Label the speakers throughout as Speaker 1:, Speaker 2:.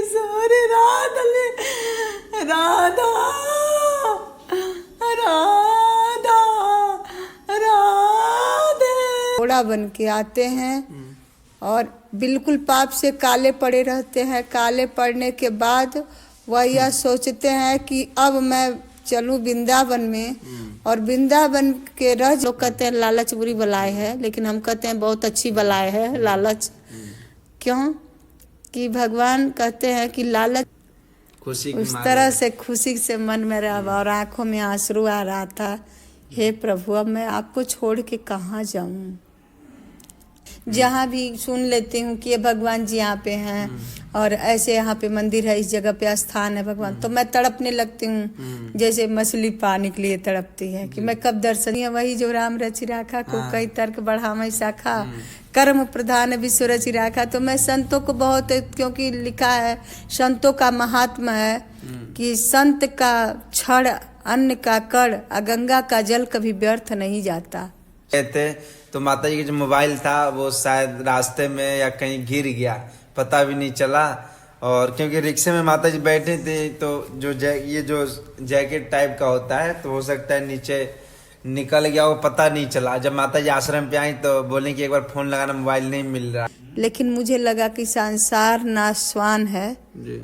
Speaker 1: किशोरी राधा राधा राधा राधे। घोड़ा बन के आते हैं और बिल्कुल पाप से काले पड़े रहते हैं। काले पड़ने के बाद वह यह सोचते हैं कि अब मैं चलूं वृंदावन में और वृंदावन के रह। लोग कहते हैं लालच बुरी बलाए है, लेकिन हम कहते हैं बहुत अच्छी बलाए है लालच। क्यों कि भगवान कहते हैं कि लालच खुशी उस तरह से खुशी से मन में रहा और आंखों में आंसू आ रहा था। हे प्रभु, अब मैं आपको छोड़ के कहाँ जाऊं। जहाँ भी सुन लेती हूँ कि ये भगवान जी यहाँ पे हैं और ऐसे यहाँ पे मंदिर है, इस जगह पे स्थान है भगवान, तो मैं तड़पने लगती हूँ जैसे मछली पानी के लिए तड़पती है कि मैं कब दर्शन। वही जो राम रचि राखा को कई तर्क बढ़ावे शाखा, कर्म प्रधान विश्व रचि राखा। तो मैं संतों को बहुत, क्योंकि लिखा है संतों का महात्मा है कि संत का क्षण अन्न का कण गंगा का जल कभी व्यर्थ नहीं जाता।
Speaker 2: कहते तो माता जी का जो मोबाइल था वो शायद रास्ते में या कहीं गिर गया, पता भी नहीं चला। और क्योंकि रिक्शे में माता जी बैठे थे तो जो ये जो जैकेट टाइप का होता है तो हो सकता है नीचे निकल गया, वो पता नहीं चला। जब माता जी आश्रम पे आई तो बोले कि एक बार फोन लगाना, मोबाइल नहीं मिल रहा।
Speaker 1: लेकिन मुझे लगा कि संसार नाशवान है
Speaker 2: जी।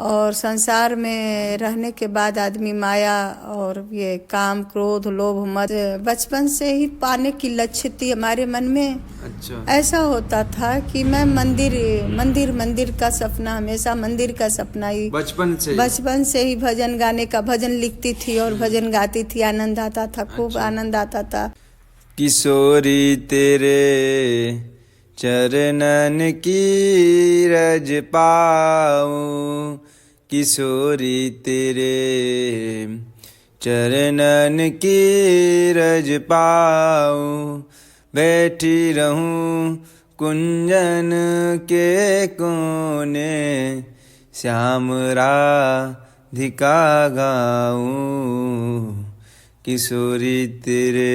Speaker 1: और संसार में रहने के बाद आदमी माया और ये काम क्रोध लोभ मद बचपन से ही पाने की लक्ष्य थी हमारे मन में।
Speaker 2: अच्छा।
Speaker 1: ऐसा होता था कि मैं मंदिर मंदिर मंदिर का सपना, हमेशा मंदिर का सपना ही बचपन से ही भजन गाने का, भजन लिखती थी और भजन गाती थी। आनंद आता था, खूब आनंद आता था।
Speaker 2: किशोरी तेरे चरणन की रज पाऊं, किशोरी तेरे चरणन की रज पाऊं, बैठी रहूं कुंजन के कोने, श्याम राधिका गाऊं, किशोरी तेरे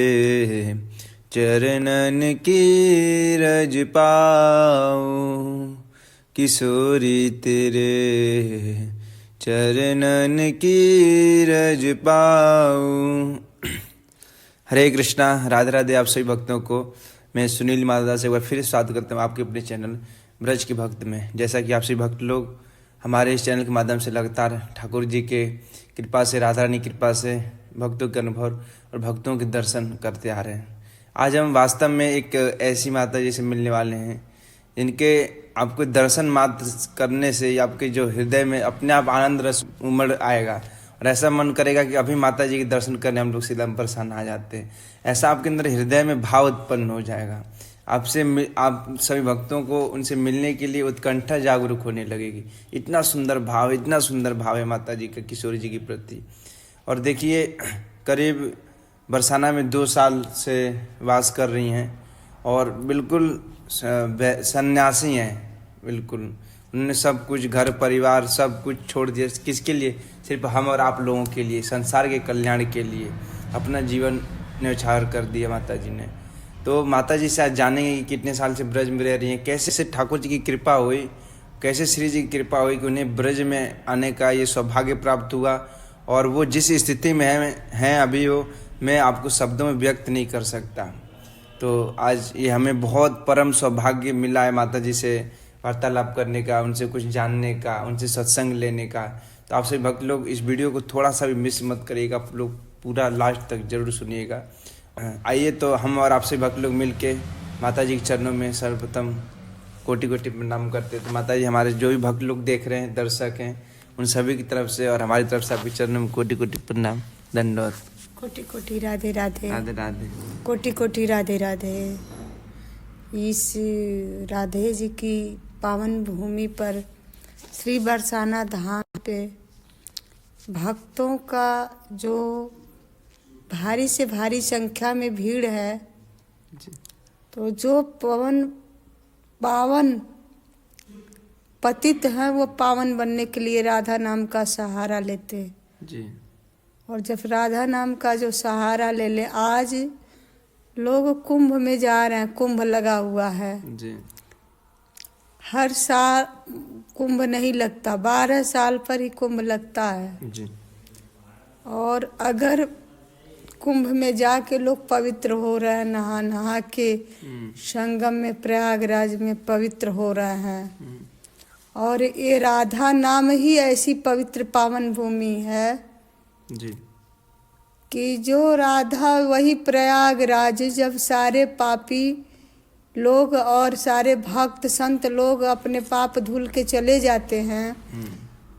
Speaker 2: चरणन की रज पाऊं, किशोरी तेरे चरणन की रज पाऊं। हरे कृष्णा, राधे राधे। आप सभी भक्तों को मैं सुनील माधव से एक बार फिर स्वागत करता हूँ आपके अपने चैनल ब्रज के भक्त में। जैसा कि आप सभी भक्त लोग हमारे इस चैनल के माध्यम से लगातार ठाकुर जी के कृपा से, राधा रानी कृपा से भक्तों के अनुभव और भक्तों के दर्शन करते आ रहे हैं। आज हम वास्तव में एक ऐसी माता जी से मिलने वाले हैं जिनके आपको दर्शन मात्र करने से आपके जो हृदय में अपने आप आनंद रस उमड़ आएगा और ऐसा मन करेगा कि अभी माता जी के दर्शन करने हम लोग सीधा प्रसन्न आ जाते हैं। ऐसा आपके अंदर हृदय में भाव उत्पन्न हो जाएगा। आप सभी भक्तों को उनसे मिलने के लिए उत्कंठा जागरूक होने लगेगी। इतना सुंदर भाव है माता जी का किशोरी जी के प्रति। और देखिए, करीब बरसाना में 2 साल से वास कर रही हैं और बिल्कुल सन्यासी हैं। बिल्कुल उन्होंने सब कुछ, घर परिवार सब कुछ छोड़ दिया। किसके लिए? सिर्फ हम और आप लोगों के लिए, संसार के कल्याण के लिए अपना जीवन न्यौछावर कर दिया माता जी ने। तो माता जी से आज जानेंगे कि कितने साल से ब्रज में रह रही हैं, कैसे से ठाकुर जी की कृपा हुई, कैसे श्री जी की कृपा हुई कि उन्हें ब्रज में आने का ये सौभाग्य प्राप्त हुआ। और वो जिस स्थिति में हैं अभी, वो मैं आपको शब्दों में व्यक्त नहीं कर सकता। तो आज ये हमें बहुत परम सौभाग्य मिला है माता जी से वार्तालाप करने का, उनसे कुछ जानने का, उनसे सत्संग लेने का। तो आप सभी भक्त लोग इस वीडियो को थोड़ा सा भी मिस मत करिएगा, आप लोग पूरा लास्ट तक जरूर सुनिएगा। आइए तो हम और आप सभी भक्त लोग मिल के माता जी के चरणों में सर्वप्रथम कोटि कोटि प्रणाम करते। तो माता जी, हमारे जो भी भक्त लोग देख रहे हैं, दर्शक हैं, उन सभी की तरफ से और हमारी तरफ से आपके चरणों में कोटि कोटि प्रणाम, दंडवत।
Speaker 1: कोटि कोटि राधे राधे,
Speaker 2: राधे राधे,
Speaker 1: कोटि कोटि राधे राधे। इस राधे जी की पावन भूमि पर श्री बरसाना धाम पे भक्तों का जो भारी से भारी संख्या में भीड़ है
Speaker 2: जी।
Speaker 1: तो जो पावन पतित हैं वो पावन बनने के लिए राधा नाम का सहारा लेते
Speaker 2: जी।
Speaker 1: और जब राधा नाम का जो सहारा ले आज लोग कुंभ में जा रहे हैं, कुंभ लगा हुआ है
Speaker 2: जी।
Speaker 1: हर साल कुंभ नहीं लगता, 12 साल पर ही कुंभ लगता है।
Speaker 2: जी।
Speaker 1: और अगर कुंभ में जाके लोग पवित्र हो रहे हैं, नहा नहा के संगम में प्रयागराज में पवित्र हो रहे हैं। और ये राधा नाम ही ऐसी पवित्र पावन भूमि है
Speaker 2: जी।
Speaker 1: कि जो राधा वही प्रयागराज, जब सारे पापी लोग और सारे भक्त संत लोग अपने पाप धुल के चले जाते हैं,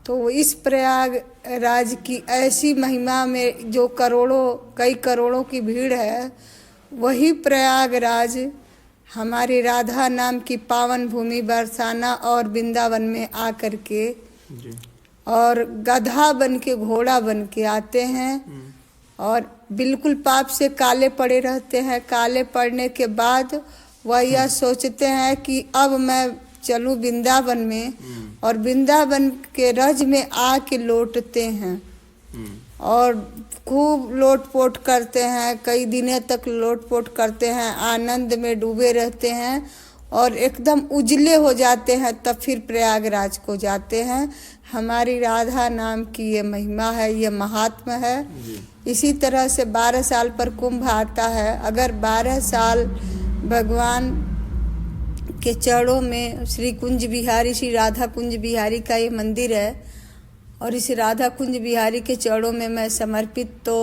Speaker 1: तो इस प्रयागराज की ऐसी महिमा में जो कई करोड़ों की भीड़ है, वही प्रयागराज हमारी राधा नाम की पावन भूमि बरसाना और वृंदावन में आकर के
Speaker 2: जी।
Speaker 1: और गधा बन के घोड़ा बन के आते हैं और बिल्कुल पाप से काले पड़े रहते हैं। काले पड़ने के बाद वह यह सोचते हैं कि अब मैं चलूं वृंदावन में, और वृंदावन के रज में आके लौटते हैं और खूब लोटपोट करते हैं, कई दिनों तक लोटपोट करते हैं, आनंद में डूबे रहते हैं और एकदम उजले हो जाते हैं, तब फिर प्रयागराज को जाते हैं। हमारी राधा नाम की ये महिमा है, ये महात्मा है। इसी तरह से 12 साल पर कुंभ आता है। अगर 12 साल भगवान के चरणों में श्री कुंज बिहारी, श्री राधा कुंज बिहारी का ये मंदिर है, और इस राधा कुंज बिहारी के चरणों में मैं समर्पित तो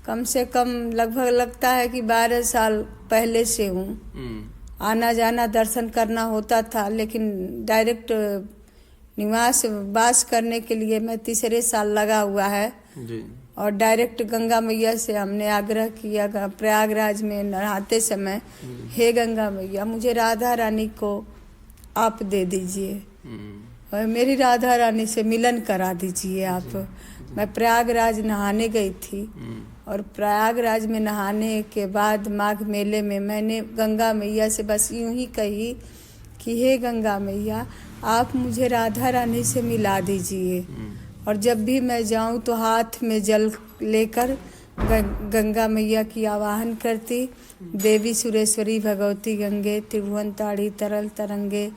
Speaker 1: कम से कम लगभग लगता है कि 12 साल पहले से हूँ। आना जाना दर्शन करना होता था, लेकिन डायरेक्ट निवास वास करने के लिए मैं तीसरे साल लगा हुआ है
Speaker 2: जी।
Speaker 1: और डायरेक्ट गंगा मैया से हमने आग्रह किया प्रयागराज में नहाते समय, हे गंगा मैया मुझे राधा रानी को आप दे दीजिए और मेरी राधा रानी से मिलन करा दीजिए आप। मैं प्रयागराज नहाने गई थी और प्रयागराज में नहाने के बाद माघ मेले में मैंने गंगा मैया से बस यूं ही कही कि हे गंगा मैया आप मुझे राधा रानी से मिला दीजिए। और जब भी मैं जाऊं तो हाथ में जल लेकर गंगा मैया की आवाहन करती, देवी सुरेश्वरी भगवती गंगे त्रिभुवन ताड़ी तरल तरंगे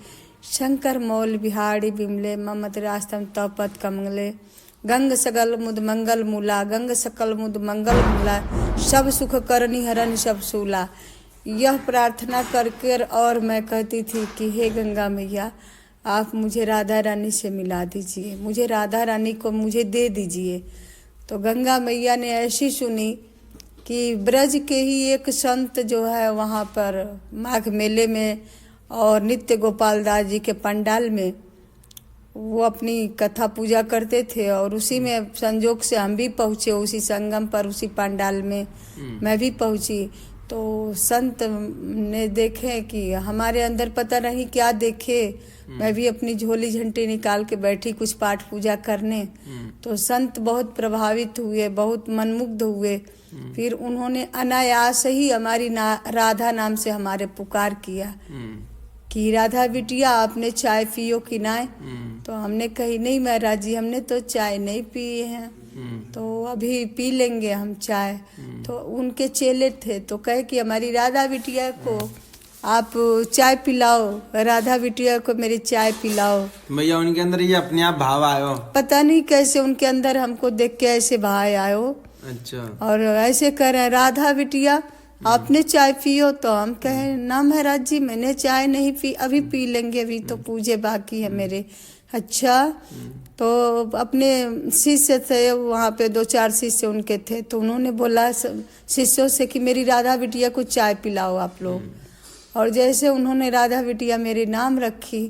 Speaker 1: शंकर मौल बिहारी बिमले ममत रास्तम तपत कमले गंग सकल मुद मंगल मूला गंग सकल मुद मंगल मूला सब सुख करनी हरन सब सूला। यह प्रार्थना करके और मैं कहती थी कि हे गंगा मैया आप मुझे राधा रानी से मिला दीजिए, मुझे राधा रानी को मुझे दे दीजिए। तो गंगा मैया ने ऐसी सुनी कि ब्रज के ही एक संत जो है वहाँ पर माघ मेले में और नित्य गोपाल दास जी के पंडाल में वो अपनी कथा पूजा करते थे, और उसी में संजोग से हम भी पहुँचे, उसी संगम पर उसी पंडाल में मैं भी पहुँची। तो संत ने देखे कि हमारे अंदर पता नहीं क्या देखे, मैं भी अपनी झोली झंटी निकाल के बैठी कुछ पाठ पूजा करने। तो संत बहुत प्रभावित हुए, बहुत मनमुग्ध हुए। फिर उन्होंने अनायास ही हमारी राधा नाम से हमारे पुकार किया कि राधा बिटिया आपने चाय पियो कि नाय। तो हमने कही नहीं महाराज जी हमने तो चाय नहीं पिए हैं, तो अभी पी लेंगे हम चाय। तो उनके चेले थे तो कहे कि हमारी राधा बिटिया को आप चाय पिलाओ, राधा बिटिया को मेरी चाय पिलाओ।
Speaker 2: भैया उनके अंदर ये अपने आप भाव आयो, पता
Speaker 1: नहीं कैसे उनके अंदर हमको देख के ऐसे भाव आयो।
Speaker 2: अच्छा।
Speaker 1: और ऐसे कह रहे राधा बिटिया आपने चाय पियो। तो हम कहे ना महाराज जी मैंने चाय नहीं पी, अभी पी लेंगे, अभी तो पूजे बाकी है मेरे। अच्छा। तो अपने शिष्य थे वहाँ पे, 2-4 शिष्य उनके थे, तो उन्होंने बोला शिष्यों से कि मेरी राधा बिटिया को चाय पिलाओ आप लोग। और जैसे उन्होंने राधा बिटिया मेरे नाम रखी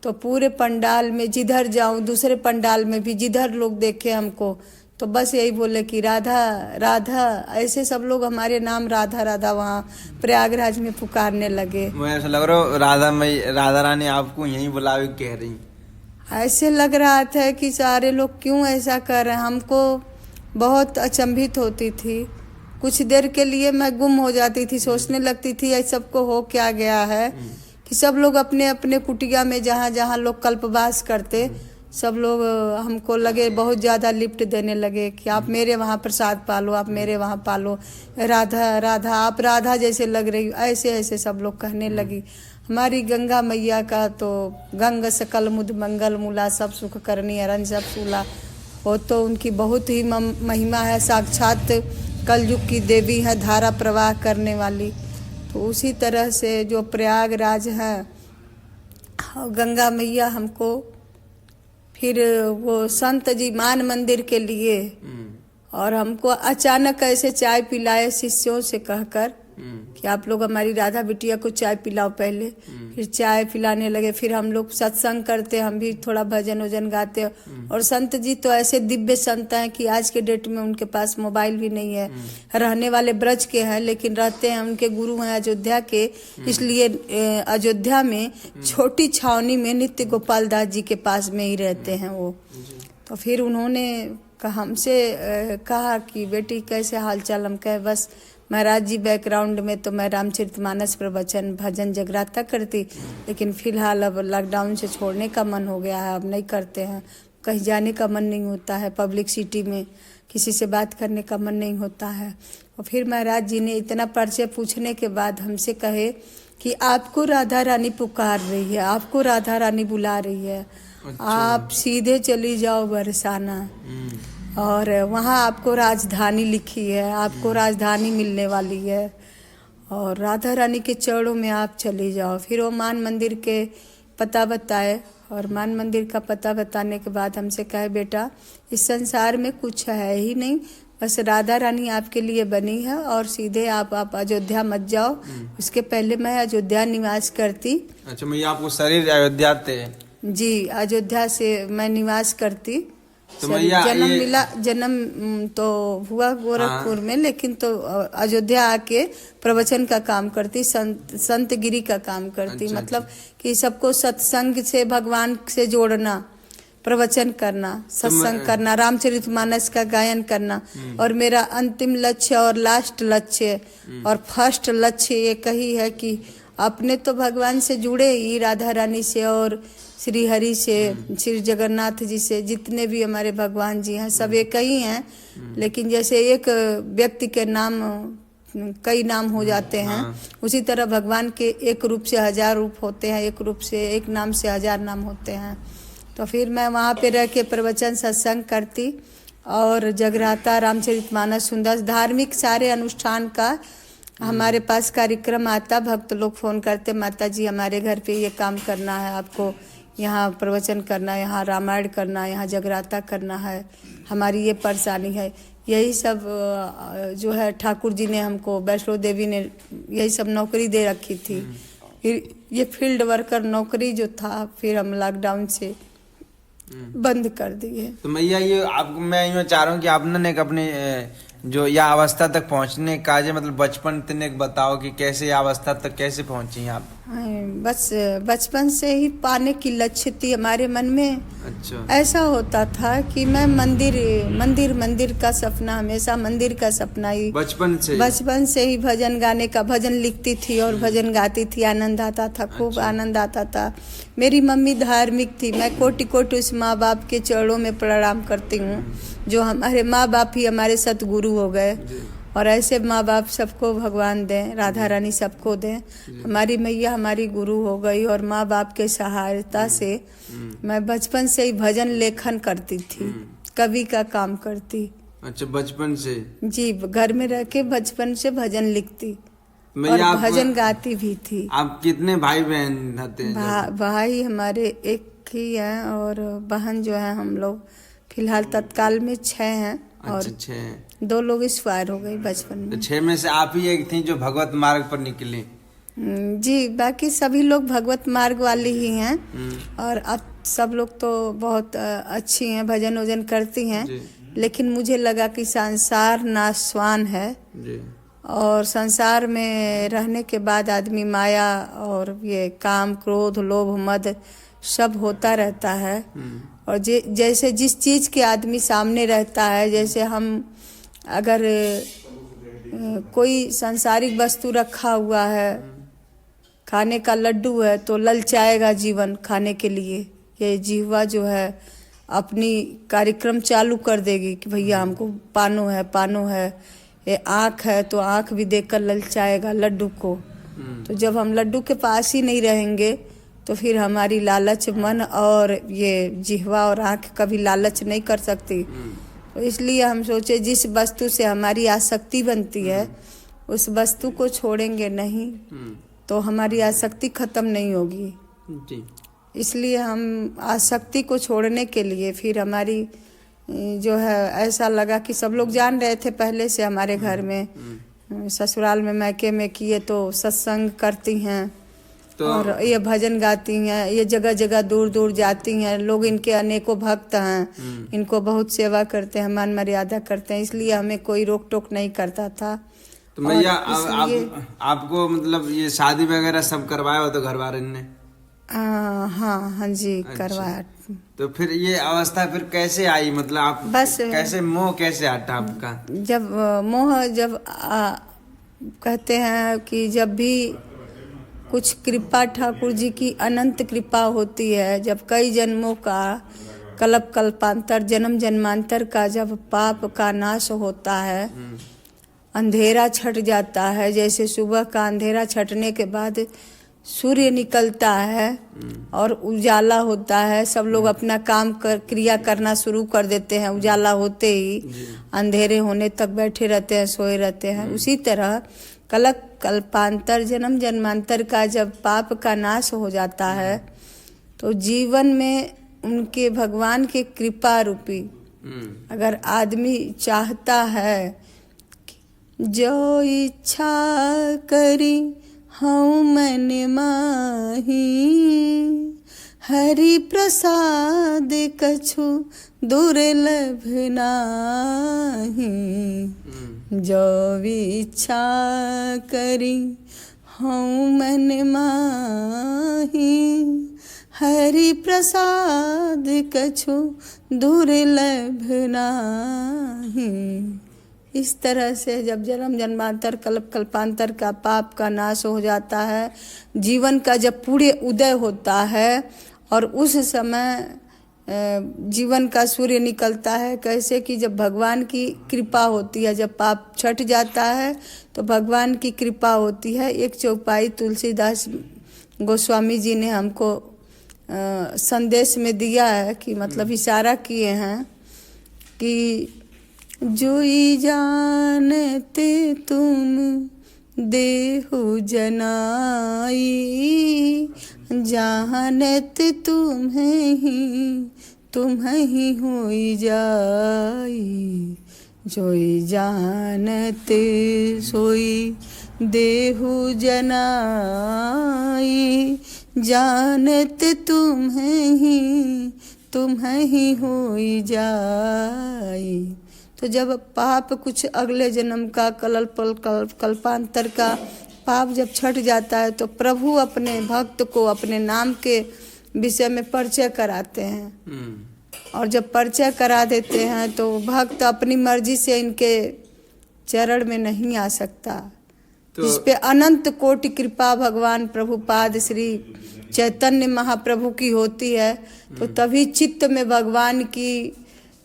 Speaker 1: तो पूरे पंडाल में जिधर जाऊं, दूसरे पंडाल में भी जिधर लोग देखे हमको तो बस यही बोले कि राधा राधा, ऐसे सब लोग हमारे नाम राधा राधा वहाँ प्रयागराज में पुकारने लगे।
Speaker 2: मुझे ऐसा लग रहा राधा रानी आपको यही बुलावे कह रही।
Speaker 1: ऐसे लग रहा था कि सारे लोग क्यों ऐसा कर रहे हैं, हमको बहुत अचंभित होती थी। कुछ देर के लिए मैं गुम हो जाती थी, सोचने लगती थी ऐसा सबको हो क्या गया है कि सब लोग अपने अपने कुटिया में जहाँ जहाँ लोग कल्पवास करते सब लोग हमको लगे बहुत ज़्यादा लिफ्ट देने लगे कि आप मेरे वहाँ प्रसाद पालो, आप मेरे वहाँ पालो, राधा राधा आप राधा जैसे लग रही, ऐसे ऐसे सब लोग कहने लगी। हमारी गंगा मैया का तो गंग सकल मुद मंगल मूला सब सुख करनी हरन सब सूला, वो तो उनकी बहुत ही महिमा है। साक्षात कलयुग की देवी है, धारा प्रवाह करने वाली। तो उसी तरह से जो प्रयागराज है, गंगा मैया हमको फिर वो संत जी मान मंदिर के लिए और हमको अचानक ऐसे चाय पिलाए शिष्यों से कहकर कि आप लोग हमारी राधा बिटिया को चाय पिलाओ पहले। फिर चाय पिलाने लगे, फिर हम लोग सत्संग करते, हम भी थोड़ा भजन वजन गाते। और संत जी तो ऐसे दिव्य संत हैं कि आज के डेट में उनके पास मोबाइल भी नहीं है, रहने वाले ब्रज के हैं लेकिन रहते हैं, उनके गुरु हैं अयोध्या के। इसलिए अयोध्या में छोटी छावनी में नित्य गोपाल दास जी के पास में ही रहते हैं वो। तो फिर उन्होंने हमसे कहा कि बेटी कैसे हाल चाल? हम कहे बस महाराज जी बैकग्राउंड में तो मैं रामचरितमानस प्रवचन भजन जगराता करती, लेकिन फिलहाल अब लॉकडाउन से छोड़ने का मन हो गया है, अब नहीं करते हैं। कहीं जाने का मन नहीं होता है, पब्लिक सिटी में किसी से बात करने का मन नहीं होता है। और फिर महाराज जी ने इतना परिचय पूछने के बाद हमसे कहे कि आपको राधा रानी पुकार रही है, आपको राधा रानी बुला रही है। अच्छा। आप सीधे चली जाओ बरसाना और वहाँ आपको राजधानी लिखी है, आपको राजधानी मिलने वाली है और राधा रानी के चरणों में आप चले जाओ। फिर वो मान मंदिर के पता बताए और मान मंदिर का पता बताने के बाद हमसे कहे बेटा इस संसार में कुछ है ही नहीं, बस राधा रानी आपके लिए बनी है और सीधे आप अयोध्या मत जाओ। उसके पहले मैं अयोध्या निवास करती।
Speaker 2: अच्छा, मैं आपको शरीर अयोध्या थे?
Speaker 1: जी, अयोध्या से मैं निवास करती।
Speaker 2: तो
Speaker 1: जन्म तो हुआ गोरखपुर में, लेकिन तो अयोध्या आके प्रवचन का काम करती, संत गिरी का काम करती। अच्छा, मतलब कि सबको सत्संग से भगवान से जोड़ना, प्रवचन करना, सत्संग करना, रामचरितमानस का गायन करना। और मेरा अंतिम लक्ष्य और लास्ट लक्ष्य और फर्स्ट लक्ष्य ये कही है कि अपने तो भगवान से जुड़े ही, राधा रानी से और श्री हरि से, श्री जगन्नाथ जी से, जितने भी हमारे भगवान जी हैं सब एक ही हैं। लेकिन जैसे एक व्यक्ति के नाम कई नाम हो जाते हैं, उसी तरह भगवान के एक रूप से 1000 रूप होते हैं, एक रूप से एक नाम से 1000 नाम होते हैं। तो फिर मैं वहाँ पे रह के प्रवचन सत्संग करती और जगराता, रामचरितमानस, सुंदर धार्मिक सारे अनुष्ठान का हमारे पास कार्यक्रम आता। भक्त लोग फोन करते, माता जी हमारे घर पे ये काम करना है, आपको यहाँ प्रवचन करना है, यहाँ रामायण करना है, यहाँ जगराता करना है, हमारी ये परेशानी है। यही सब जो है ठाकुर जी ने हमको, वैष्णो देवी ने यही सब नौकरी दे रखी थी। फिर ये फील्ड वर्कर नौकरी जो था फिर हम लॉकडाउन से बंद कर दिए।
Speaker 2: तो मैया ये आपको मैं यूँ चाह रहा हूँ कि आपने अपने जो यह अवस्था तक पहुंचने का जो मतलब बचपन तक बताओ कि कैसे यह अवस्था तक कैसे पहुंची आप?
Speaker 1: बस बचपन से ही पाने की लक्ष्य थी हमारे मन में।
Speaker 2: अच्छा।
Speaker 1: ऐसा होता था कि मैं मंदिर का सपना, हमेशा मंदिर का सपना ही बचपन से ही भजन गाने का, भजन लिखती थी और भजन गाती थी, आनंद आता था, खूब आनंद आता था। मेरी मम्मी धार्मिक थी, मैं कोटि कोटि उस माँ बाप के चरणों में प्रणाम करती हूँ जो हमारे माँ बाप ही हमारे सतगुरु हो गए। और ऐसे माँ बाप सबको भगवान दें, राधा रानी सबको दें। हमारी मैया हमारी गुरु हो गई और माँ बाप के सहायता से मैं बचपन से ही भजन लेखन करती थी, कवि का काम करती।
Speaker 2: अच्छा, बचपन से? जी,
Speaker 1: घर में रह के बचपन से भजन लिखती और भजन गाती भी थी।
Speaker 2: आप कितने भाई बहन थे?
Speaker 1: भाई हमारे एक ही है और बहन जो है हम लोग फिलहाल तत्काल में 6 हैं। और
Speaker 2: 6
Speaker 1: 2 लोग एक्सपायर हो गई बचपन में।
Speaker 2: तो 6 में से आप ही एक थी जो भगवत मार्ग पर निकली?
Speaker 1: जी, बाकी सभी लोग भगवत मार्ग वाले ही हैं और अब सब लोग तो बहुत अच्छी हैं, भजन वजन करती हैं। लेकिन मुझे लगा कि संसार नाशवान है और संसार में रहने के बाद आदमी माया और ये काम, क्रोध, लोभ, मद सब होता रहता है। और जैसे जिस चीज़ के आदमी सामने रहता है, जैसे हम अगर कोई सांसारिक वस्तु रखा हुआ है, खाने का लड्डू है तो ललचाएगा जीवन खाने के लिए। ये जीवा जो है अपनी कार्यक्रम चालू कर देगी कि भैया हमको पानो है। ये आँख है तो आँख भी देखकर ललचाएगा लड्डू को। तो जब हम लड्डू के पास ही नहीं रहेंगे तो फिर हमारी लालच मन और ये जिह्वा और आँख कभी लालच नहीं कर सकती। तो इसलिए हम सोचे जिस वस्तु से हमारी आसक्ति बनती है उस वस्तु को छोड़ेंगे नहीं तो हमारी आसक्ति खत्म नहीं होगी
Speaker 2: जी।
Speaker 1: इसलिए हम आसक्ति को छोड़ने के लिए फिर हमारी जो है ऐसा लगा कि सब लोग जान रहे थे पहले से हमारे घर में ससुराल में मायके में किए तो सत्संग करती हैं तो और ये भजन गाती हैं, ये जगह जगह दूर दूर जाती हैं, लोग इनके अनेकों भक्त हैं, इनको बहुत सेवा करते हैं, मान मर्यादा करते हैं, इसलिए हमें कोई रोक टोक नहीं करता था।
Speaker 2: तो भैया आपको मतलब ये शादी वगैरह सब करवाया हो तो घर वाले ने?
Speaker 1: हाँ जी। अच्छा। करवाया।
Speaker 2: तो फिर ये अवस्था फिर कैसे आई, मतलब आप बस कैसे मोह कैसे हटा आपका?
Speaker 1: जब मोह जब कहते हैं कि जब भी कुछ कृपा ठाकुर जी की अनंत कृपा होती है, जब कई जन्मों का कल्प कल्पांतर जन्म जन्मांतर का जब पाप का नाश होता है, अंधेरा छट जाता है, जैसे सुबह का अंधेरा छटने के बाद सूर्य निकलता है और उजाला होता है, सब लोग अपना काम क्रिया करना शुरू कर देते हैं, उजाला होते ही अंधेरे होने तक बैठे रहते हैं, सोए रहते हैं। उसी तरह कल्प कल्पांतर जन्म जन्मांतर का जब पाप का नाश हो जाता है तो जीवन में उनके भगवान के कृपा रूपी अगर आदमी चाहता है जो इच्छा करी हूँ मन माही, हरि प्रसाद कछु दुर्लभ नाही, जो इच्छा करी हूँ मन माही, हरि प्रसाद कछु दुर्लभ नाही। इस तरह से जब जन्म जन्मांतर कल्प कल्पांतर का पाप का नाश हो जाता है, जीवन का जब पूरे उदय होता है और उस समय जीवन का सूर्य निकलता है, कैसे कि जब भगवान की कृपा होती है, जब पाप छट जाता है तो भगवान की कृपा होती है। एक चौपाई तुलसीदास गोस्वामी जी ने हमको संदेश में दिया है कि मतलब इशारा किए हैं कि जोई जानते तुम देहु जनाई, जानत तुम्हें ही होई जाई, जोई जानत सोई देहु जनाई, जानत तुम्हें ही होई जाई। तो जब पाप कुछ अगले जन्म का कल्पांतर का पाप जब छट जाता है तो प्रभु अपने भक्त को अपने नाम के विषय में परिचय कराते हैं, और जब परिचय करा देते हैं तो भक्त अपनी मर्जी से इनके चरण में नहीं आ सकता। तो इस पे अनंत कोटि कृपा भगवान प्रभुपाद श्री चैतन्य महाप्रभु की होती है, तो तभी चित्त में भगवान की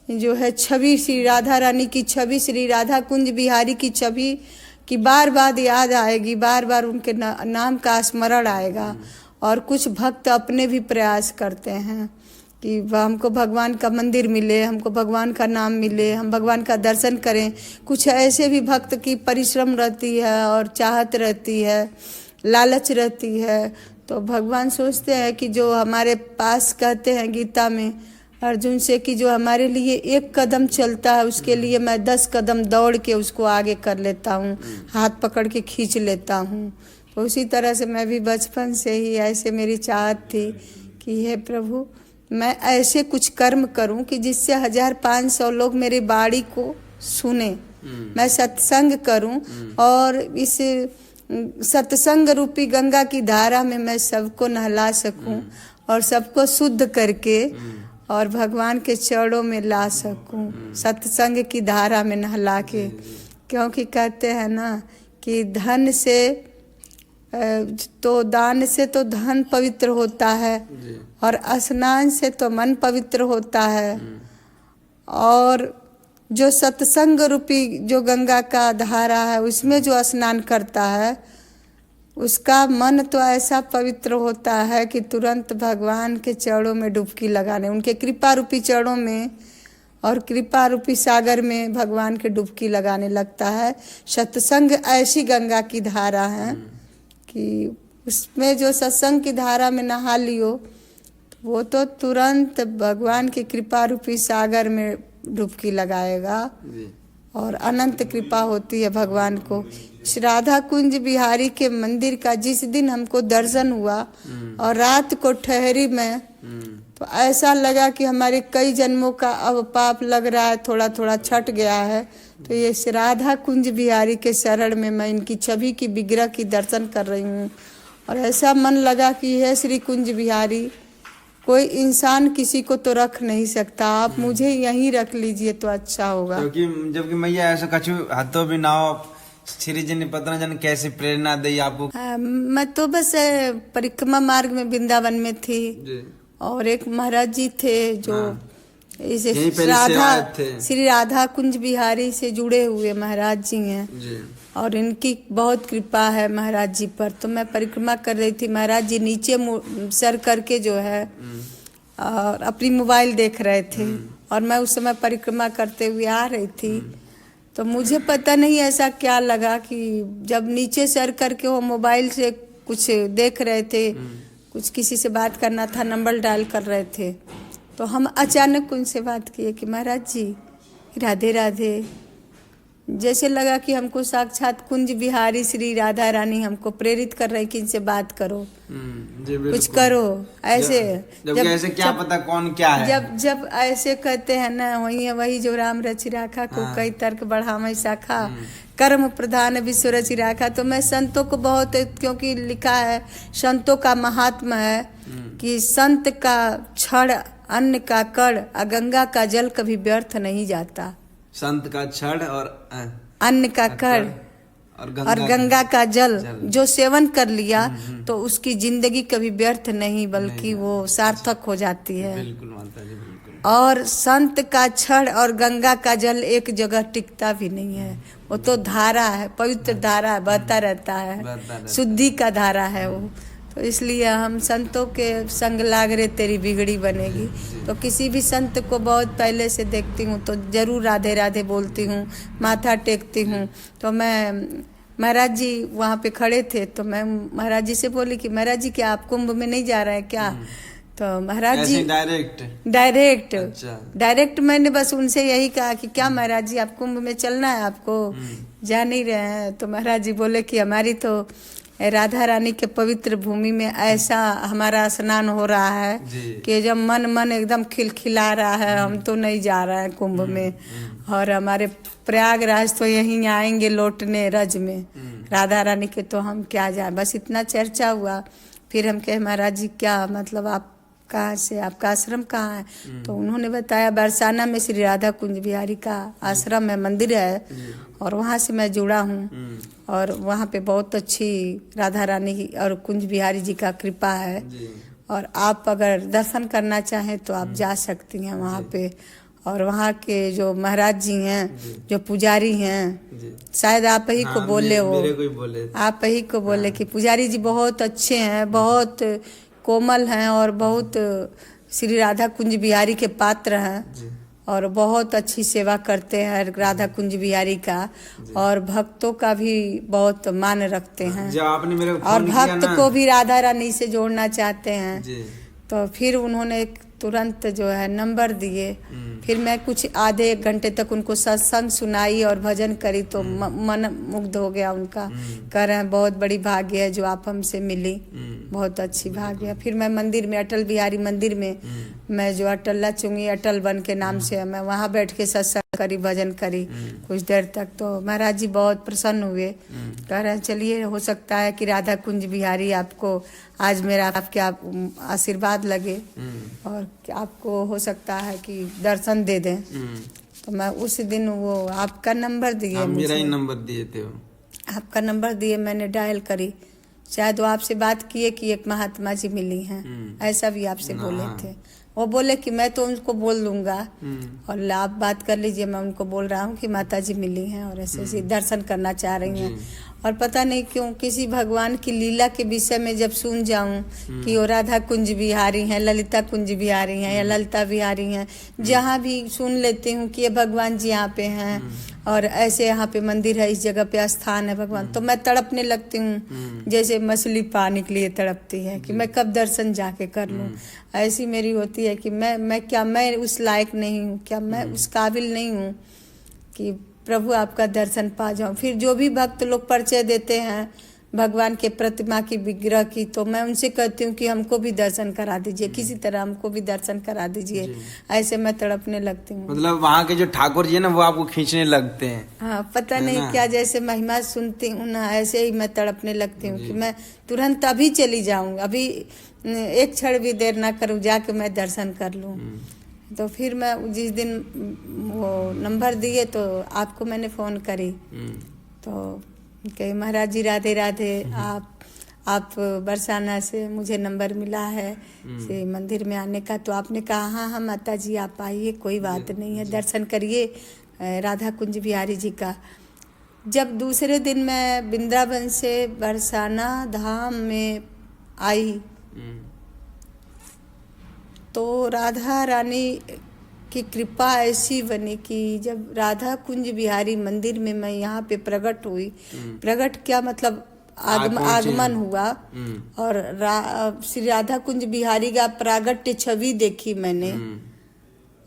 Speaker 1: जो है छवि, श्री राधा रानी की छवि, श्री राधा कुंज बिहारी की छवि की बार बार याद आएगी, बार बार उनके नाम का स्मरण आएगा। और कुछ भक्त अपने भी प्रयास करते हैं कि हमको भगवान का मंदिर मिले, हमको भगवान का नाम मिले, हम भगवान का दर्शन करें। कुछ ऐसे भी भक्त की परिश्रम रहती है और चाहत रहती है, लालच रहती है। तो भगवान सोचते हैं कि जो हमारे पास कहते हैं गीता में अर्जुन से कि जो हमारे लिए एक कदम चलता है उसके लिए मैं 10 कदम दौड़ के उसको आगे कर लेता हूँ, हाथ पकड़ के खींच लेता हूँ। तो उसी तरह से मैं भी बचपन से ही ऐसे मेरी चाहत थी कि हे प्रभु मैं ऐसे कुछ कर्म करूं कि जिससे 1500 लोग मेरी बाणी को सुने, मैं सत्संग करूं और इस सत्संग रूपी गंगा की धारा में मैं सबको नहला सकूं और सबको शुद्ध करके और भगवान के चरणों में ला सकूं, सत्संग की धारा में नहला के। क्योंकि कहते हैं ना कि धन से तो दान से तो धन पवित्र होता है और स्नान से तो मन पवित्र होता है, और जो सत्संग रूपी जो गंगा का धारा है उसमें जो स्नान करता है उसका मन तो ऐसा पवित्र होता है कि तुरंत भगवान के चरणों में डुबकी लगाने, उनके कृपा रूपी चरणों में और कृपा रूपी सागर में भगवान के डुबकी लगाने लगता है। सत्संग ऐसी गंगा की धारा है कि उसमें जो सत्संग की धारा में नहा लियो वो तो तुरंत भगवान की कृपा रूपी सागर में डुबकी लगाएगा और अनंत कृपा होती है भगवान को। श्री राधा कुंज बिहारी के मंदिर का जिस दिन हमको दर्शन हुआ और रात को ठहरी मैं, तो ऐसा लगा कि हमारे कई जन्मों का अब पाप लग रहा है, थोड़ा थोड़ा छट गया है। तो ये श्री राधा कुंज बिहारी के शरण में मैं इनकी छवि की विग्रह की दर्शन कर रही हूँ और ऐसा मन लगा कि यह श्री कुंज बिहारी, कोई इंसान किसी को तो रख नहीं सकता, आप मुझे यहीं रख लीजिए तो अच्छा होगा।
Speaker 2: क्योंकि जबकि मैया ऐसा कछु हाथों भी ना हो, श्री जी ने पता न जाने कैसे प्रेरणा दी आपको।
Speaker 1: मैं तो बस परिक्रमा मार्ग में वृंदावन में थी और एक महाराज जी थे जो इसे श्री राधा कुंज बिहारी से जुड़े हुए महाराज जी हैं और इनकी बहुत कृपा है महाराज जी पर। तो मैं परिक्रमा कर रही थी, महाराज जी नीचे सर करके जो है और अपनी मोबाइल देख रहे थे और मैं उस समय परिक्रमा करते हुए आ रही थी। तो मुझे पता नहीं ऐसा क्या लगा कि जब नीचे सर करके वो मोबाइल से कुछ देख रहे थे, कुछ किसी से बात करना था, नंबर डायल कर रहे थे, तो हम अचानक उनसे बात किए कि महाराज जी राधे राधे। जैसे लगा कि हमको साक्षात कुंज बिहारी श्री राधा रानी हमको प्रेरित कर रहे कि इनसे बात करो, कुछ करो ऐसे।
Speaker 2: जब ऐसे क्या पता कौन क्या है,
Speaker 1: जब ऐसे कहते हैं ना, वही है वही जो राम रचि राखा को कई तर्क बढ़ावे शाखा, कर्म प्रधान विश्व रचि राखा। तो मैं संतों को बहुत, क्योंकि लिखा है संतों का महात्मा है कि संत का क्षण अन्न का कण गंगा का जल कभी व्यर्थ नहीं जाता।
Speaker 2: संत का क्षण और
Speaker 1: अन्न का कण और गंगा का जल जो सेवन कर लिया तो उसकी जिंदगी कभी व्यर्थ नहीं बल्कि वो सार्थक हो जाती है।
Speaker 2: बिल्कुल माता जी, बिल्कुल।
Speaker 1: और संत का क्षण और गंगा का जल एक जगह टिकता भी नहीं है, वो तो धारा है, पवित्र धारा है, बहता रहता है, शुद्धि का धारा है वो। तो इसलिए हम संतों के संग लाग रे तेरी बिगड़ी बनेगी। तो किसी भी संत को बहुत पहले से देखती हूँ तो जरूर राधे राधे बोलती हूँ, माथा टेकती हूँ। तो मैं महाराज जी वहाँ पे खड़े थे तो मैं महाराज जी से बोली कि महाराज जी क्या आप कुंभ में नहीं जा रहे हैं क्या? तो महाराज जी डायरेक्ट मैंने बस उनसे यही कहा कि क्या महाराज जी आप कुंभ में चलना है, आपको जा नहीं रहे हैं? तो महाराज जी बोले कि हमारी तो राधा रानी के पवित्र भूमि में ऐसा हमारा स्नान हो रहा है कि जब मन एकदम खिलखिला रहा है, हम तो नहीं जा रहे हैं कुंभ में। और हमारे प्रयागराज तो यहीं आएंगे लौटने रज में राधा रानी के, तो हम क्या जाए। बस इतना चर्चा हुआ। फिर हम कहे महाराज जी क्या मतलब आप कहाँ से, आपका आश्रम कहाँ है? तो उन्होंने बताया बरसाना में श्री राधा कुंज बिहारी का आश्रम है, मंदिर है और वहाँ से मैं जुड़ा हूँ और वहाँ पे बहुत अच्छी राधा रानी की और कुंज बिहारी जी का कृपा है। और आप अगर दर्शन करना चाहें तो आप जा सकती हैं वहाँ पे। और वहाँ के जो महाराज जी हैं, जो पुजारी हैं, शायद आप ही को बोले हो, आप ही को बोले कि पुजारी जी बहुत अच्छे हैं, बहुत कोमल हैं और बहुत श्री राधा कुंज बिहारी के पात्र हैं और बहुत अच्छी सेवा करते हैं राधा कुंज बिहारी का और भक्तों का भी बहुत मान रखते हैं।
Speaker 2: आपने मेरे
Speaker 1: और भक्त को भी राधा रानी से जोड़ना चाहते हैं। तो फिर उन्होंने तुरंत जो है नंबर दिए। फिर मैं कुछ आधे एक घंटे तक उनको सत्संग सुनाई और भजन करी तो मन मुग्ध हो गया उनका। कह रहे हैं बहुत बड़ी भाग्य है जो आप हमसे मिली, बहुत अच्छी भाग्य है। फिर मैं मंदिर में, अटल बिहारी मंदिर में मैं जो अटल्ला चुंगी अटल बन के नाम से मैं वहाँ बैठ के सत्संग करी, भजन करी कुछ देर तक। तो महाराज जी बहुत प्रसन्न हुए, कह रहे हैं चलिए हो सकता है कि राधा कुंज बिहारी आपको आज मेरा आपके आशीर्वाद लगे और आपको हो सकता है कि दर्शन दे दें। तो मैं उस दिन वो आपका नंबर दिए,
Speaker 2: मेरा ही नंबर दिए थे,
Speaker 1: आपका नंबर दिए, मैंने डायल करी। शायद वो आपसे बात किए कि एक महात्मा जी मिली हैं, ऐसा भी आपसे बोले थे। वो बोले कि मैं तो उनको बोल दूंगा और आप बात कर लीजिए। मैं उनको बोल रहा हूँ कि माता जी मिली हैं और ऐसे ऐसे दर्शन करना चाह रही हैं और पता नहीं क्यों किसी भगवान की लीला के विषय में जब सुन जाऊं कि वो राधा कुंज बिहारी हैं, ललिता कुंज बिहारी हैं या ललिता बिहारी हैं, जहाँ भी सुन लेती हूँ कि ये भगवान जी यहाँ पे हैं और ऐसे यहाँ पे मंदिर है, इस जगह पे स्थान है भगवान, तो मैं तड़पने लगती हूँ जैसे मछली पानी के लिए तड़पती है कि मैं कब दर्शन जाके कर लूँ। ऐसी मेरी होती है कि मैं उस लायक नहीं हूँ, क्या मैं उस काबिल नहीं हूँ कि प्रभु आपका दर्शन पा जाऊं। फिर जो भी भक्त लोग परिचय देते हैं भगवान के प्रतिमा की विग्रह की, तो मैं उनसे कहती हूँ कि हमको भी दर्शन करा दीजिए, किसी तरह हमको भी दर्शन करा दीजिए। ऐसे मैं तड़पने लगती हूँ।
Speaker 2: मतलब वहाँ के जो ठाकुर जी है ना, वो आपको खींचने लगते हैं।
Speaker 1: हाँ, पता नहीं क्या, जैसे महिमा सुनती हूँ ना, ऐसे ही मैं तड़पने लगती हूँ कि मैं तुरंत अभी चली जाऊँ, अभी एक क्षण भी देर ना करूँ, जाके मैं दर्शन कर लूँ। तो फिर मैं जिस दिन वो नंबर दिए तो आपको मैंने फ़ोन करी, तो कही महाराज जी राधे राधे, आप बरसाना से मुझे नंबर मिला है से मंदिर में आने का। तो आपने कहा हाँ हाँ माता जी आप आइए, कोई बात नहीं है, दर्शन करिए राधा कुंज बिहारी जी का। जब दूसरे दिन मैं वृंदावन से बरसाना धाम में आई तो राधा रानी की कृपा ऐसी बनी कि जब राधा कुंज बिहारी मंदिर में मैं यहाँ पे प्रकट हुई, प्रकट क्या मतलब आगमन हुआ, और श्री राधा कुंज बिहारी का प्रागट्य छवि देखी मैंने।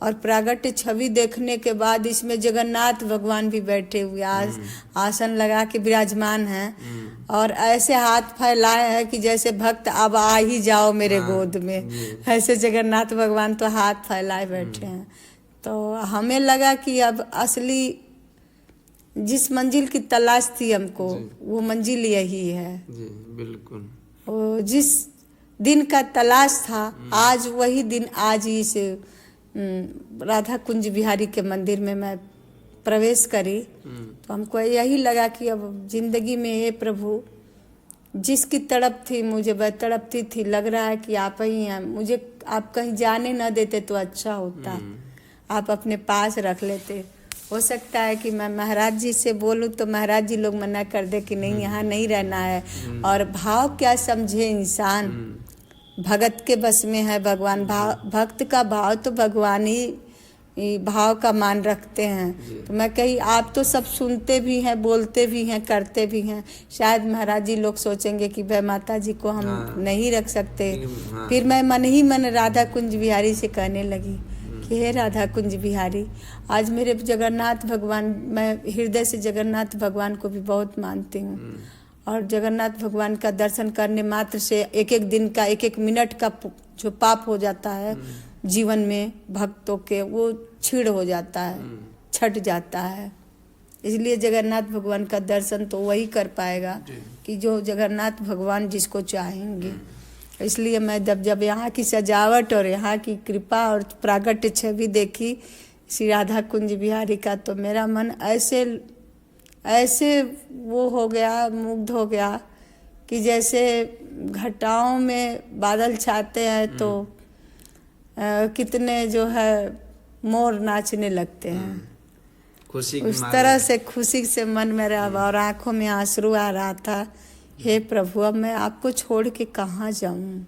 Speaker 1: और प्रागट्य छवि देखने के बाद इसमें जगन्नाथ भगवान भी बैठे हुए आसन लगा के विराजमान हैं और ऐसे हाथ फैलाए हैं कि जैसे भक्त अब आ ही जाओ मेरे गोद में, ऐसे जगन्नाथ भगवान तो हाथ फैलाए बैठे हैं। तो हमें लगा कि अब असली जिस मंजिल की तलाश थी हमको, वो मंजिल यही है।
Speaker 2: बिल्कुल।
Speaker 1: वो जिस दिन का तलाश था, आज वही दिन, आज ही से राधा कुंज बिहारी के मंदिर में मैं प्रवेश करी। तो हमको यही लगा कि अब जिंदगी में ये प्रभु जिसकी तड़प थी, मुझे वह तड़पती थी, लग रहा है कि आप ही हैं, मुझे आप कहीं जाने न देते तो अच्छा होता, आप अपने पास रख लेते। हो सकता है कि मैं महाराज जी से बोलूं तो महाराज जी लोग मना कर दे कि नहीं यहाँ नहीं रहना है। और भाव क्या समझे इंसान, भगत के बस में है भगवान। भक्त का भाव तो भगवान ही भाव का मान रखते हैं। तो मैं कही आप तो सब सुनते भी हैं, बोलते भी हैं, करते भी हैं, शायद महाराज जी लोग सोचेंगे कि भाई माता जी को हम नहीं रख सकते। फिर मैं मन ही मन राधा कुंज बिहारी से कहने लगी कि हे राधा कुंज बिहारी, आज मेरे जगन्नाथ भगवान, मैं हृदय से जगन्नाथ भगवान को भी बहुत मानती हूँ, और जगन्नाथ भगवान का दर्शन करने मात्र से एक एक दिन का, एक एक मिनट का जो पाप हो जाता है जीवन में भक्तों के, वो छीड़ हो जाता है, छट जाता है। इसलिए जगन्नाथ भगवान का दर्शन तो वही कर पाएगा कि जो जगन्नाथ भगवान जिसको चाहेंगे। इसलिए मैं जब यहाँ की सजावट और यहाँ की कृपा और प्रागट्य छवि देखी श्री राधा कुंज बिहारी का, तो मेरा मन ऐसे वो हो गया, मुग्ध हो गया कि जैसे घटाओं में बादल छाते हैं तो कितने जो है मोर नाचने लगते हैं,
Speaker 2: खुशी
Speaker 1: उस तरह से खुशी से मन मेरा और आंखों में आंसू आ रहा था। हे प्रभु, अब मैं आपको छोड़ के कहाँ जाऊं,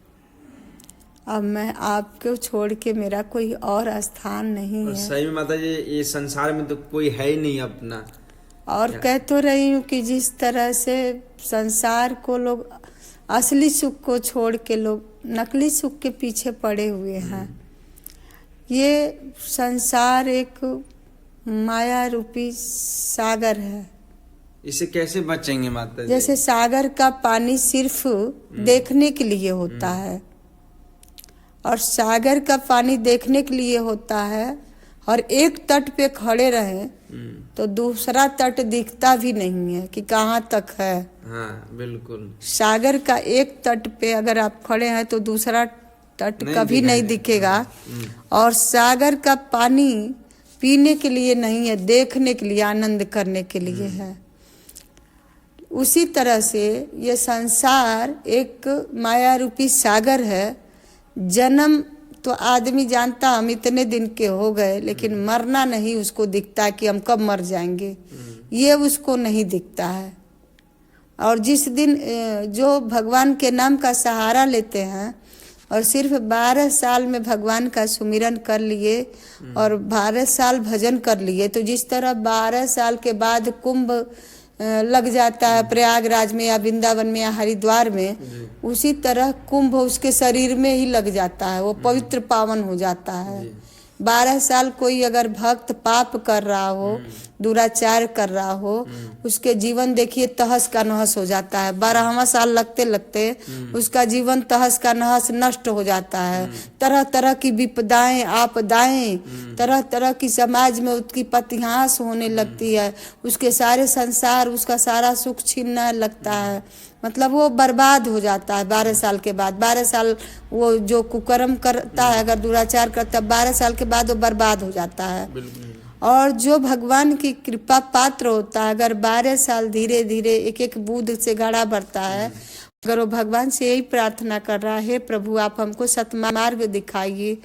Speaker 1: अब मैं आपको छोड़ के मेरा कोई और स्थान नहीं है।
Speaker 2: सही में माता जी, ये संसार में तो कोई है ही नहीं अपना।
Speaker 1: और कह तो रही हूँ कि जिस तरह से संसार को लोग असली सुख को छोड़ के लोग नकली सुख के पीछे पड़े हुए हैं। ये संसार एक माया रूपी सागर है।
Speaker 2: इसे कैसे बचेंगे माता जी?
Speaker 1: जैसे सागर का पानी सिर्फ देखने के लिए होता है, और सागर का पानी देखने के लिए होता है, और एक तट पे खड़े रहे तो दूसरा तट दिखता भी नहीं है कि कहाँ तक है।
Speaker 2: हाँ, बिल्कुल।
Speaker 1: सागर का एक तट पे अगर आप खड़े हैं तो दूसरा तट कभी नहीं दिखेगा। और सागर का पानी पीने के लिए नहीं है, देखने के लिए, आनंद करने के लिए है। उसी तरह से ये संसार एक माया रूपी सागर है। जन्म तो आदमी जानता हम इतने दिन के हो गए, लेकिन मरना नहीं उसको दिखता कि हम कब मर जाएंगे, ये उसको नहीं दिखता है। और जिस दिन जो भगवान के नाम का सहारा लेते हैं और सिर्फ 12 साल में भगवान का सुमिरन कर लिए और 12 साल भजन कर लिए, तो जिस तरह 12 साल के बाद कुंभ लग जाता है प्रयागराज में या वृंदावन में या हरिद्वार में, उसी तरह कुंभ उसके शरीर में ही लग जाता है, वो पवित्र पावन हो जाता है। 12 साल कोई अगर भक्त पाप कर रहा हो, दुराचार कर रहा हो, उसके जीवन देखिए तहस का नहस हो जाता है। 12वां साल लगते लगते उसका जीवन तहस का नहस नष्ट हो जाता है। तरह तरह की विपदाएं आपदाएं, तरह तरह की समाज में उसकी पतिहास होने लगती है, उसके सारे संसार उसका सारा सुख छीनने लगता है, मतलब वो बर्बाद हो जाता है 12 साल के बाद। 12 साल वो जो कुकर्म करता है, अगर दुराचार करता है, 12 साल के बाद वो बर्बाद हो जाता है। और जो भगवान की कृपा पात्र होता है, अगर 12 साल धीरे धीरे एक एक बूंद से घड़ा भरता है, अगर वो भगवान से यही प्रार्थना कर रहा है, प्रभु आप हमको सतमार्ग दिखाइए,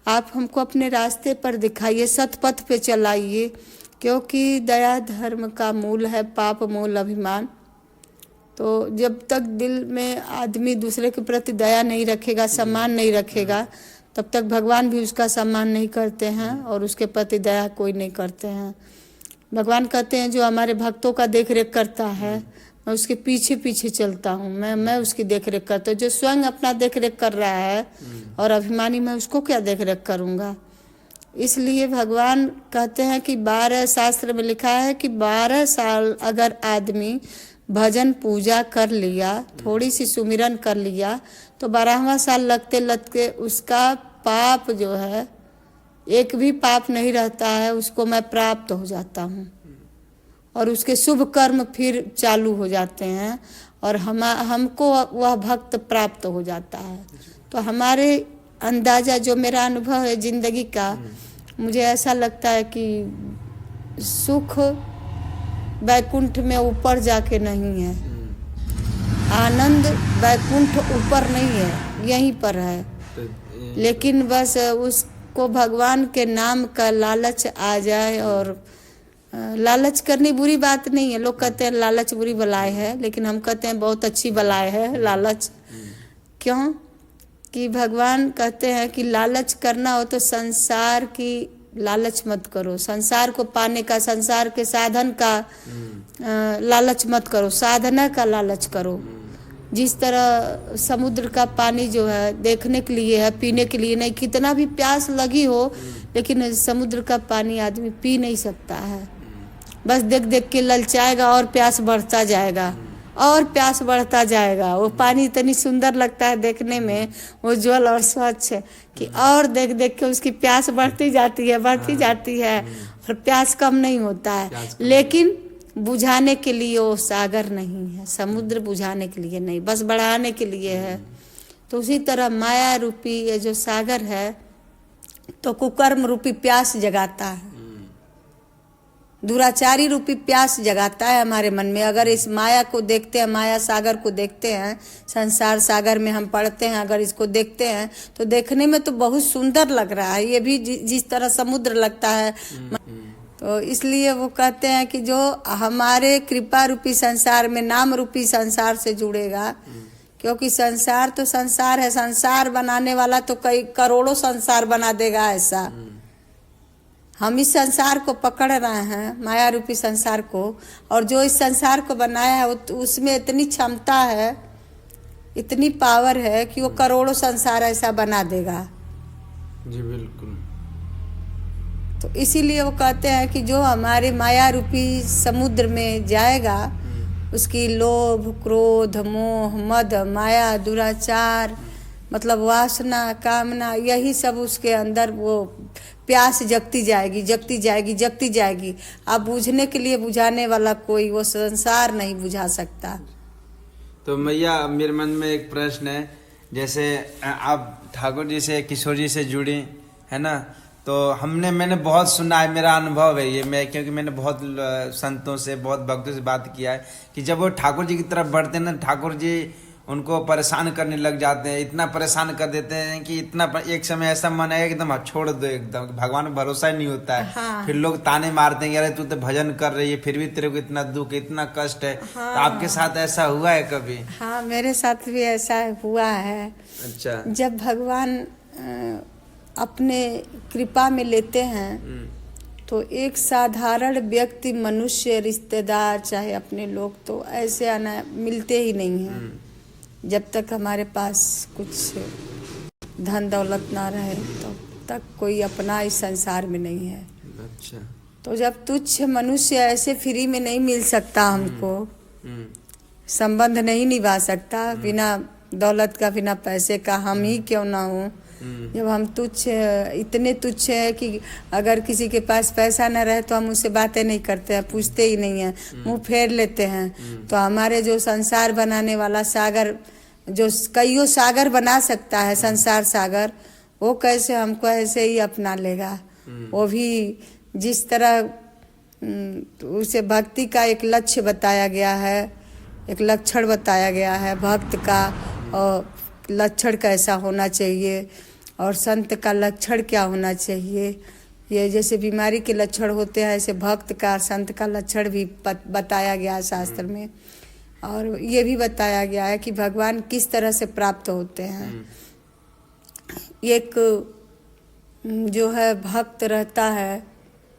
Speaker 1: आप हमको अपने रास्ते पर दिखाइए, सतपथ पे चलाइए, क्योंकि दया धर्म का मूल है पाप मूल अभिमान। तो जब तक दिल में आदमी दूसरे के प्रति दया नहीं रखेगा, सम्मान नहीं रखेगा, तब तक भगवान भी उसका सम्मान नहीं करते हैं और उसके प्रति दया कोई नहीं करते हैं। भगवान कहते हैं जो हमारे भक्तों का देख रेख करता है, मैं उसके पीछे पीछे चलता हूँ, मैं उसकी देख रेख करता हूँ। जो स्वयं अपना देख रेख कर रहा है और अभिमानी, मैं उसको क्या देख रेख करूँगा। इसलिए भगवान कहते हैं कि 12 शास्त्र में लिखा है कि 12 साल अगर आदमी भजन पूजा कर लिया, थोड़ी सी सुमिरन कर लिया, तो 12वां साल लगते लगते उसका पाप जो है, एक भी पाप नहीं रहता है, उसको मैं प्राप्त हो जाता हूँ और उसके शुभ कर्म फिर चालू हो जाते हैं और हमको वह भक्त प्राप्त हो जाता है। तो हमारे अंदाजा, जो मेरा अनुभव है जिंदगी का, मुझे ऐसा लगता है कि सुख वैकुंठ में ऊपर जाके नहीं है, आनंद वैकुंठ ऊपर नहीं है, यहीं पर है। लेकिन बस उसको भगवान के नाम का लालच आ जाए, और लालच करनी बुरी बात नहीं है। लोग कहते हैं लालच बुरी बलाए है, लेकिन हम कहते हैं बहुत अच्छी बलाए है लालच। क्यों कि भगवान कहते हैं कि लालच करना हो तो संसार की लालच मत करो, संसार को पाने का, संसार के साधन का लालच मत करो, साधना का लालच करो। जिस तरह समुद्र का पानी जो है देखने के लिए है, पीने के लिए नहीं। कितना भी प्यास लगी हो, लेकिन समुद्र का पानी आदमी पी नहीं सकता है, बस देख देख के ललचाएगा और प्यास बढ़ता जाएगा और प्यास बढ़ता जाएगा। वो पानी इतनी सुंदर लगता है देखने में, उज्जवल और स्वच्छ, कि और देख देख के उसकी प्यास बढ़ती जाती है, बढ़ती जाती है, और प्यास कम नहीं होता है। लेकिन बुझाने के लिए वो सागर नहीं है, समुद्र बुझाने के लिए नहीं, बस बढ़ाने के लिए है। तो उसी तरह माया रूपी ये जो सागर है, तो कुकर्म रूपी प्यास जगाता है, दुराचारी रूपी प्यास जगाता है हमारे मन में। अगर इस माया को देखते हैं, माया सागर को देखते हैं, संसार सागर में हम पढ़ते हैं, अगर इसको देखते हैं तो देखने में तो बहुत सुंदर लग रहा है, ये भी जिस तरह समुद्र लगता है। तो इसलिए वो कहते हैं कि जो हमारे कृपा रूपी संसार में, नाम रूपी संसार से जुड़ेगा, क्योंकि संसार तो संसार है, संसार बनाने वाला तो कई करोड़ों संसार बना देगा ऐसा। हम इस संसार को पकड़ रहे हैं, माया रूपी संसार को, और जो इस संसार को बनाया है उसमें इतनी क्षमता है, इतनी पावर है कि वो करोड़ों संसार ऐसा बना देगा।
Speaker 2: जी बिल्कुल।
Speaker 1: तो इसीलिए वो कहते हैं कि जो हमारे माया रूपी समुद्र में जाएगा, उसकी लोभ, क्रोध, मोह, मद, माया, दुराचार, मतलब वासना, कामना, यही सब उसके अंदर वो प्यास जगती जाएगी, जगती जाएगी, जगती जाएगी। अब बुझने के लिए बुझाने वाला कोई वो संसार नहीं बुझा सकता।
Speaker 2: तो मैया, मेरे मन में एक प्रश्न है, जैसे आप ठाकुर जी से, किशोर जी से जुड़ी है ना, तो मैंने बहुत सुना है, मेरा अनुभव है ये, क्योंकि मैंने बहुत संतों से, बहुत भक्तों से बात किया है कि जब वो ठाकुर जी की तरफ बढ़ते हैं ना, ठाकुर जी उनको परेशान करने लग जाते हैं, इतना परेशान कर देते हैं कि इतना एक समय ऐसा मन है एकदम छोड़ दो, एकदम भगवान पर भरोसा ही नहीं होता है।
Speaker 1: हाँ।
Speaker 2: फिर लोग ताने मारते हैं, अरे तू तो भजन कर रही है फिर भी तेरे को इतना दुख, इतना कष्ट है।
Speaker 1: हाँ।
Speaker 2: तो आपके साथ ऐसा हुआ है कभी?
Speaker 1: हाँ, मेरे साथ भी ऐसा हुआ है।
Speaker 2: अच्छा।
Speaker 1: जब भगवान अपने कृपा में लेते हैं तो एक साधारण व्यक्ति, मनुष्य, रिश्तेदार, चाहे अपने लोग, तो ऐसे आना मिलते ही नहीं हैं। जब तक हमारे पास कुछ धन दौलत ना रहे तो तक कोई अपना इस संसार में नहीं है।
Speaker 2: अच्छा।
Speaker 1: तो जब तुच्छ मनुष्य ऐसे फ्री में नहीं मिल सकता, हमको संबंध नहीं निभा सकता बिना दौलत का, बिना पैसे का, हम ही क्यों ना हो। जब हम तुच्छ, इतने तुच्छ है कि अगर किसी के पास पैसा न रहे तो हम उससे बातें नहीं करते हैं, पूछते ही नहीं हैं, मुंह फेर लेते हैं। तो हमारे जो संसार बनाने वाला सागर, जो कईयों सागर बना सकता है, संसार सागर, वो कैसे हमको ऐसे ही अपना लेगा। वो भी जिस तरह उसे भक्ति का एक लक्ष्य बताया गया है, एक लक्षण बताया गया है भक्त का, और लक्षण कैसा होना चाहिए और संत का लक्षण क्या होना चाहिए। ये जैसे बीमारी के लक्षण होते हैं, ऐसे भक्त का, संत का लक्षण भी बताया गया है शास्त्र में। और ये भी बताया गया है कि भगवान किस तरह से प्राप्त होते हैं। एक जो है भक्त रहता है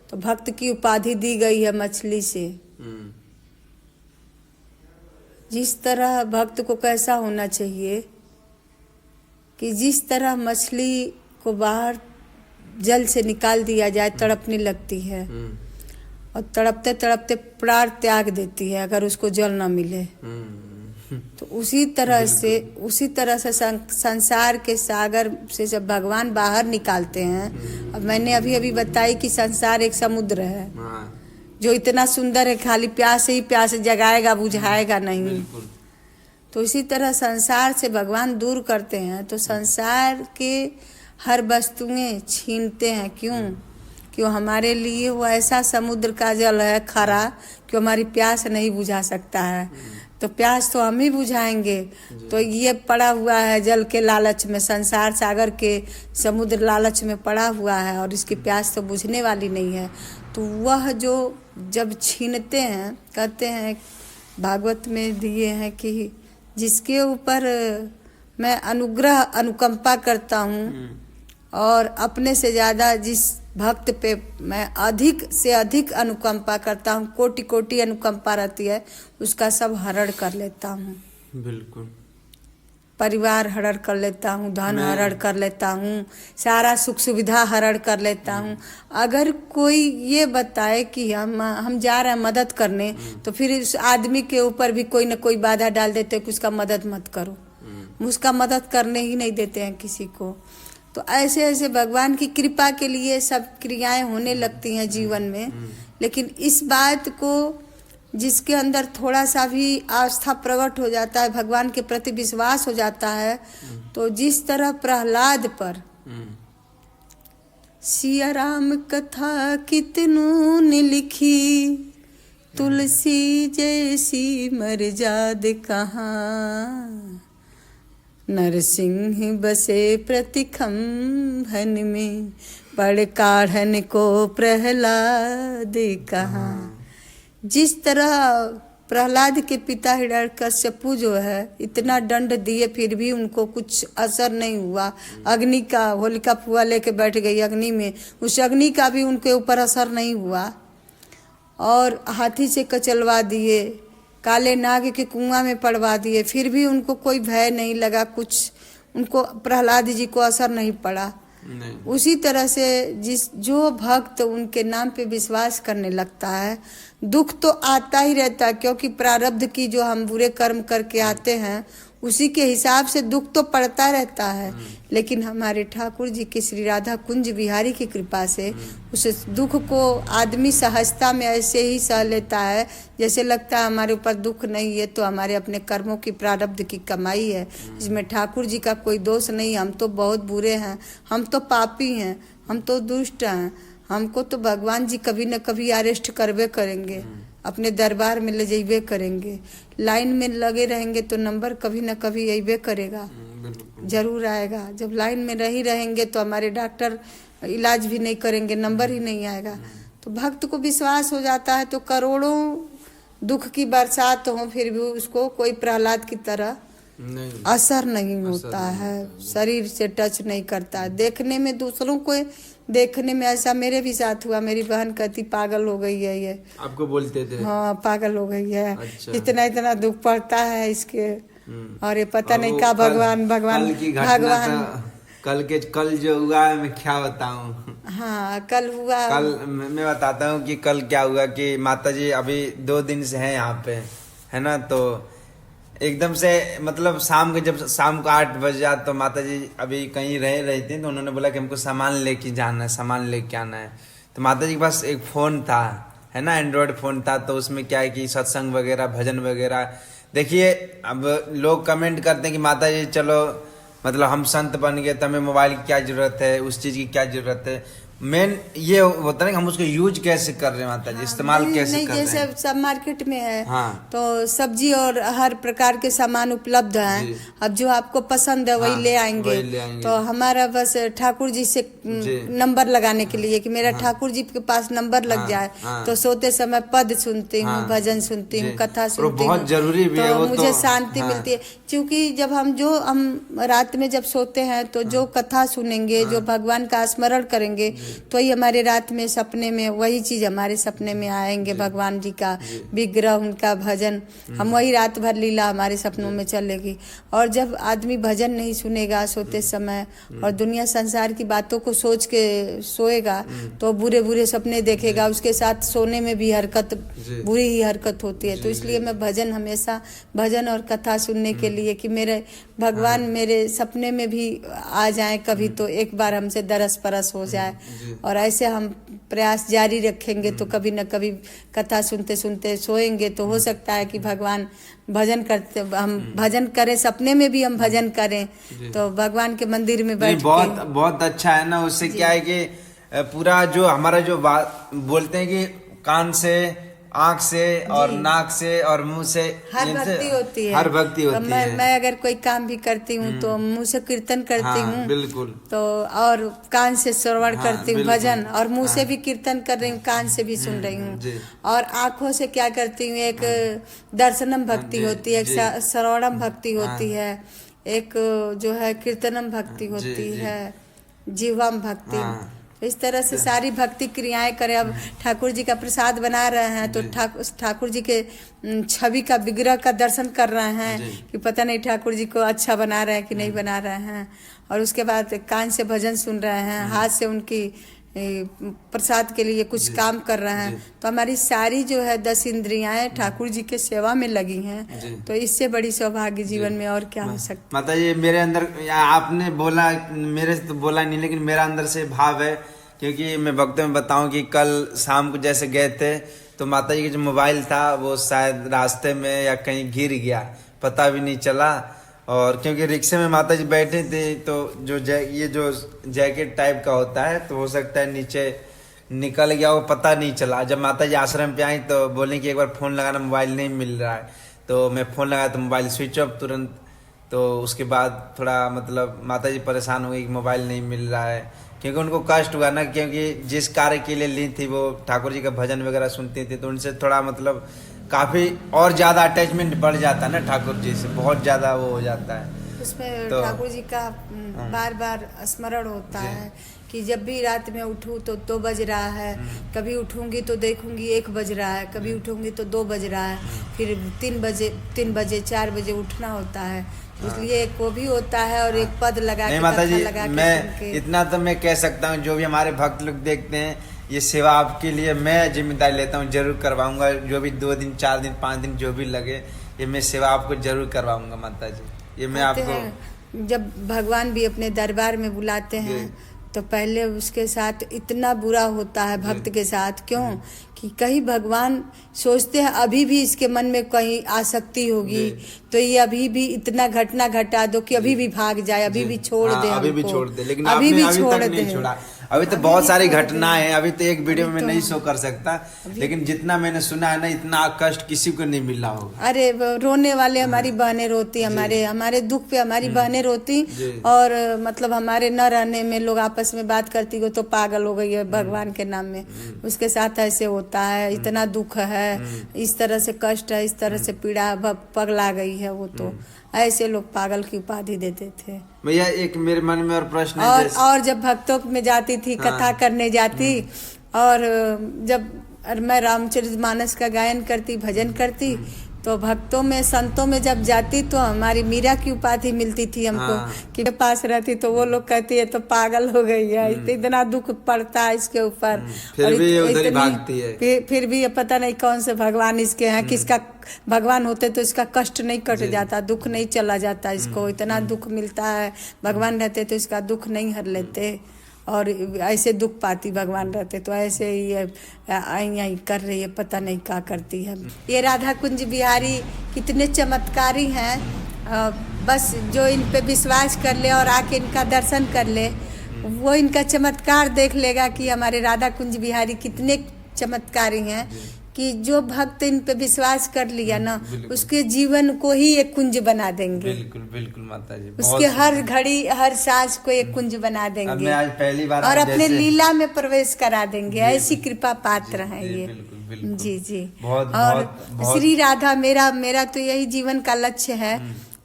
Speaker 1: तो भक्त की उपाधि दी गई है मछली से। जिस तरह भक्त को कैसा होना चाहिए कि जिस तरह मछली को बाहर जल से निकाल दिया जाए, तड़पने लगती है और तड़पते तड़पते प्राण त्याग देती है अगर उसको जल ना मिले। तो उसी तरह से संसार के सागर से जब भगवान बाहर निकालते हैं, अब मैंने अभी अभी बताई कि संसार एक समुद्र है जो इतना सुंदर है, खाली प्यास ही प्यास जगाएगा, बुझाएगा नहीं। तो इसी तरह संसार से भगवान दूर करते हैं तो संसार के हर वस्तुएं छीनते हैं। क्यों हमारे लिए वो ऐसा समुद्र का जल है खरा कि हमारी प्यास नहीं बुझा सकता है। तो प्यास तो हम ही बुझाएंगे। तो ये पड़ा हुआ है जल के लालच में, संसार सागर के समुद्र लालच में पड़ा हुआ है और इसकी प्यास तो बुझने वाली नहीं है। तो वह जो जब छीनते हैं, कहते हैं भागवत में दिए हैं कि जिसके ऊपर मैं अनुग्रह अनुकंपा करता हूँ और अपने से ज़्यादा जिस भक्त पे मैं अधिक से अधिक अनुकंपा करता हूँ, कोटि कोटि अनुकंपा रहती है, उसका सब हरण कर लेता हूँ।
Speaker 2: बिल्कुल।
Speaker 1: परिवार हरण कर लेता हूँ, धन हरण कर लेता हूँ, सारा सुख सुविधा हरण कर लेता हूँ। अगर कोई ये बताए कि हम जा रहे हैं मदद करने, तो फिर उस आदमी के ऊपर भी कोई न कोई बाधा डाल देते कि उसका मदद मत करो, उसका मदद करने ही नहीं देते हैं किसी को। तो ऐसे ऐसे भगवान की कृपा के लिए सब क्रियाएं होने लगती हैं जीवन में। लेकिन इस बात को जिसके अंदर थोड़ा सा भी आस्था प्रकट हो जाता है, भगवान के प्रति विश्वास हो जाता है, तो जिस तरह प्रहलाद पर सिया राम कथा कितनों ने लिखी, तुलसी जैसी मर्याद कहाँ, नरसिंह बसे प्रतिखंभन में, पड़ काढ़न को प्रहलाद कहाँ। जिस तरह प्रहलाद के पिता हिरण्यकश्यपु जो है इतना दंड दिए फिर भी उनको कुछ असर नहीं हुआ। अग्नि का, होलिका फुआ लेके बैठ गई अग्नि में, उस अग्नि का भी उनके ऊपर असर नहीं हुआ। और हाथी से कचलवा दिए, काले नाग के कुआं में पड़वा दिए, फिर भी उनको कोई भय नहीं लगा, कुछ उनको प्रहलाद जी को असर नहीं पड़ा। उसी तरह से जो भक्त उनके नाम पे विश्वास करने लगता है, दुख तो आता ही रहता है, क्योंकि प्रारब्ध की जो हम बुरे कर्म करके आते हैं उसी के हिसाब से दुख तो पड़ता रहता है। लेकिन हमारे ठाकुर जी के श्री राधा कुंज बिहारी की कृपा से उस दुख को आदमी सहजता में ऐसे ही सह लेता है, जैसे लगता है हमारे ऊपर दुख नहीं है तो हमारे अपने कर्मों की प्रारब्ध की कमाई है, जिसमें ठाकुर जी का कोई दोष नहीं। हम तो बहुत बुरे हैं, हम तो पापी हैं, हम तो दुष्ट हैं, हमको तो भगवान जी कभी न कभी अरेस्ट करवे करेंगे। अपने दरबार में ले जाइबे करेंगे। लाइन में लगे रहेंगे तो नंबर कभी न कभी अइबे करेगा, जरूर आएगा। जब लाइन में नहीं रहेंगे तो हमारे डॉक्टर इलाज भी नहीं करेंगे, नंबर ही नहीं आएगा। तो भक्त को विश्वास हो जाता है तो करोड़ों दुख की बरसात हो फिर भी उसको कोई प्रहलाद की तरह असर नहीं होता है, शरीर से टच नहीं करता। देखने में दूसरों को देखने में ऐसा मेरे भी साथ हुआ। मेरी बहन कहती पागल हो गई है ये, आपको बोलते थे? हाँ, पागल हो गई है। अच्छा। इतना दुख पड़ता है इसके, और ये पता नहीं क्या भगवान
Speaker 2: कल जो हुआ है मैं क्या बताऊं।
Speaker 1: हाँ, कल हुआ।
Speaker 2: कल मैं बताता हूँ कि कल क्या हुआ कि माता जी अभी 2 दिन से हैं यहाँ पे, है ना। तो एकदम से मतलब शाम को 8 बजे तो माता जी अभी कहीं रही थी, तो उन्होंने बोला कि हमको सामान लेके जाना है, सामान लेके आना है। तो माता जी के पास एक फ़ोन था, है ना, एंड्रॉयड फ़ोन था। तो उसमें क्या है कि सत्संग वगैरह, भजन वगैरह। देखिए अब लोग कमेंट करते हैं कि माता जी चलो मतलब हम संत बन गए तो हमें मोबाइल की क्या ज़रूरत है, उस चीज़ की क्या ज़रूरत है। मेन ये होता है कि हम उसको यूज कैसे कर रहे हैं माता जी, इस्तेमाल कैसे कर रहे हैं।
Speaker 1: जैसे सब मार्केट में है, हाँ, तो सब्जी और हर प्रकार के सामान उपलब्ध हैं। अब जो आपको पसंद है वही ले आएंगे। तो हमारा बस ठाकुर जी से नंबर लगाने के लिए कि मेरा ठाकुर जी के पास नंबर लग जाए। तो सोते समय पद सुनती हूँ, भजन सुनती हूँ, कथा सुनती हूँ, जरूरी भी है, तो मुझे शांति मिलती है। क्योंकि जब हम रात में जब सोते हैं तो जो कथा सुनेंगे, जो भगवान का स्मरण करेंगे, तो ही हमारे रात में सपने में वही चीज हमारे सपने में आएंगे। भगवान जी का विग्रह, उनका भजन, हम वही रात भर लीला हमारे सपनों में चलेगी। और जब आदमी भजन नहीं सुनेगा सोते समय और दुनिया संसार की बातों को सोच के सोएगा तो बुरे बुरे सपने देखेगा, उसके साथ सोने में भी बुरी ही हरकत होती है। तो इसलिए मैं भजन और कथा सुनने के लिए कि मेरे भगवान मेरे सपने में भी आ जाए कभी, तो एक बार हमसे दरस परस हो जाए। और ऐसे हम प्रयास जारी रखेंगे तो कभी न कभी कथा सुनते सुनते सोएंगे तो हो सकता है कि भगवान हम भजन करें, सपने में भी हम भजन करें तो भगवान के मंदिर में बैठ के।
Speaker 2: बहुत अच्छा है ना। उससे क्या है कि पूरा जो हमारा जो बोलते हैं कि कान से, आँख से और नाक से और मुंह से
Speaker 1: हर भक्ति होती है। मैं अगर कोई काम भी करती हूँ तो मुंह से कीर्तन करती हूँ,
Speaker 2: बिल्कुल।
Speaker 1: तो और कान से श्रवण करती हूँ भजन, और मुंह से भी कीर्तन कर रही हूँ, कान से भी सुन रही हूँ। और आँखों से क्या करती हूँ, एक दर्शनम भक्ति होती है, एक श्रवणम भक्ति होती है, एक जो है कीर्तनम भक्ति होती है, जीवम भक्ति। इस तरह से सारी भक्ति क्रियाएं करें। अब ठाकुर जी का प्रसाद बना रहे हैं तो ठाकुर जी के छवि का विग्रह का दर्शन कर रहे हैं कि पता नहीं ठाकुर जी को अच्छा बना रहे हैं कि नहीं बना रहे हैं। और उसके बाद कान से भजन सुन रहे हैं, हाथ से उनकी प्रसाद के लिए कुछ काम कर रहे हैं। तो हमारी सारी जो है 10 इंद्रियाएं ठाकुर जी के सेवा में लगी हैं। तो इससे बड़ी सौभाग्य जीवन में और क्या हो सकता।
Speaker 2: माता जी मेरे अंदर, आपने बोला, मेरे से तो बोला नहीं, लेकिन मेरा अंदर से भाव है। क्योंकि मैं भक्तों में बताऊं कि कल शाम को जैसे गए थे तो माता जी का जो मोबाइल था वो शायद रास्ते में या कहीं गिर गया, पता भी नहीं चला। और क्योंकि रिक्शे में माता जी बैठे थे तो ये जो जैकेट टाइप का होता है तो हो सकता है नीचे निकल गया, वो पता नहीं चला। जब माता जी आश्रम पे आई तो बोले कि एक बार फ़ोन लगाना, मोबाइल नहीं मिल रहा है। तो मैं फ़ोन लगाया तो मोबाइल स्विच ऑफ तुरंत। तो उसके बाद थोड़ा मतलब माता जी परेशान हो गई कि मोबाइल नहीं मिल रहा है, क्योंकि उनको कष्ट हुआ ना, क्योंकि जिस कार्य के लिए ली थी वो ठाकुर जी का भजन वगैरह सुनती थी, तो उनसे थोड़ा मतलब काफ़ी और ज़्यादा अटैचमेंट बढ़ जाता है ना ठाकुर जी से, बहुत ज़्यादा वो हो जाता है।
Speaker 1: उसमें तो ठाकुर जी का बार बार स्मरण होता है कि जब भी रात में उठूँ तो 2 बज रहा है, कभी उठूँगी तो देखूँगी 1 बज रहा है, कभी उठूँगी तो 2 बज रहा है, फिर 3 बजे 4 बजे उठना होता है। इसलिए एक वो भी होता है और एक पद लगा के
Speaker 2: माता जी मैं इतना तो मैं कह सकता हूँ, जो भी हमारे भक्त लोग देखते हैं, ये सेवा आपके लिए मैं जिम्मेदारी लेता हूँ, जरूर करवाऊंगा। जो भी 2 दिन 4 दिन 5 दिन जो भी लगे, ये मैं सेवा आपको जरूर करवाऊंगा माता जी। ये मैं आपको,
Speaker 1: जब भगवान भी अपने दरबार में बुलाते हैं तो पहले उसके साथ इतना बुरा होता है भक्त के साथ, क्यों कि कहीं भगवान सोचते हैं अभी भी इसके मन में कहीं आसक्ति होगी तो ये अभी भी इतना घटना घटा दो कि अभी भी भाग जाए, अभी भी छोड़ दे,
Speaker 2: अभी भी छोड़ दे, लेकिन
Speaker 1: अभी भी
Speaker 2: छोड़
Speaker 1: दे।
Speaker 2: अभी तो बहुत सारी घटनाएं हैं, अभी तो एक वीडियो में नहीं शो कर सकता, लेकिन जितना मैंने सुना है ना, इतना कष्ट किसी को नहीं मिला होगा।
Speaker 1: अरे रोने वाले हमारी बहनें रोती, हमारे दुख पे हमारी बहनें रोती, और मतलब हमारे न रहने में लोग आपस में बात करती हो तो पागल हो गई है भगवान के नाम में, उसके साथ ऐसे होता है, इतना दुख है, इस तरह से कष्ट है, इस तरह से पीड़ा, पगला गई है वो, तो ऐसे लोग पागल की उपाधि देते थे।
Speaker 2: भैया एक मेरे मन में और प्रश्न है,
Speaker 1: और जब भक्तों में जाती थी, कथा करने जाती, और जब मैं रामचरितमानस का गायन करती, भजन करती, तो भक्तों में, संतों में जब जाती तो हमारी मीरा की उपाधि मिलती थी हमको, कि पास रहती तो वो लोग कहती है तो पागल हो गई है, इतना दुख पड़ता है इसके ऊपर,
Speaker 2: फिर भी उधर ही भागती है।
Speaker 1: फिर भी पता नहीं कौन से भगवान इसके हैं, किसका भगवान होते तो इसका कष्ट नहीं कट जाता, दुख नहीं चला जाता, इसको इतना दुख मिलता है, भगवान रहते तो इसका दुख नहीं हर लेते, और ऐसे दुख पाती भगवान रहते तो ऐसे ही यही कर रही है, पता नहीं क्या करती है। ये राधा कुंज बिहारी कितने चमत्कारी हैं, बस जो इन पे विश्वास कर ले और आके इनका दर्शन कर ले, वो इनका चमत्कार देख लेगा कि हमारे राधा कुंज बिहारी कितने चमत्कारी हैं, कि जो भक्त इन पे विश्वास कर लिया ना, उसके जीवन को ही एक कुंज बना देंगे।
Speaker 2: बिल्कुल बिल्कुल माता जी,
Speaker 1: उसके हर घड़ी, हर सांस को एक कुंज बना देंगे।
Speaker 2: मैं आज पहली बार
Speaker 1: और अपने लीला में प्रवेश करा देंगे, ऐसी कृपा पात्र हैं ये।
Speaker 2: बिल्कुल,
Speaker 1: जी जी।
Speaker 2: बहुत,
Speaker 1: और
Speaker 2: बहुत,
Speaker 1: श्री राधा, मेरा तो यही जीवन का लक्ष्य है।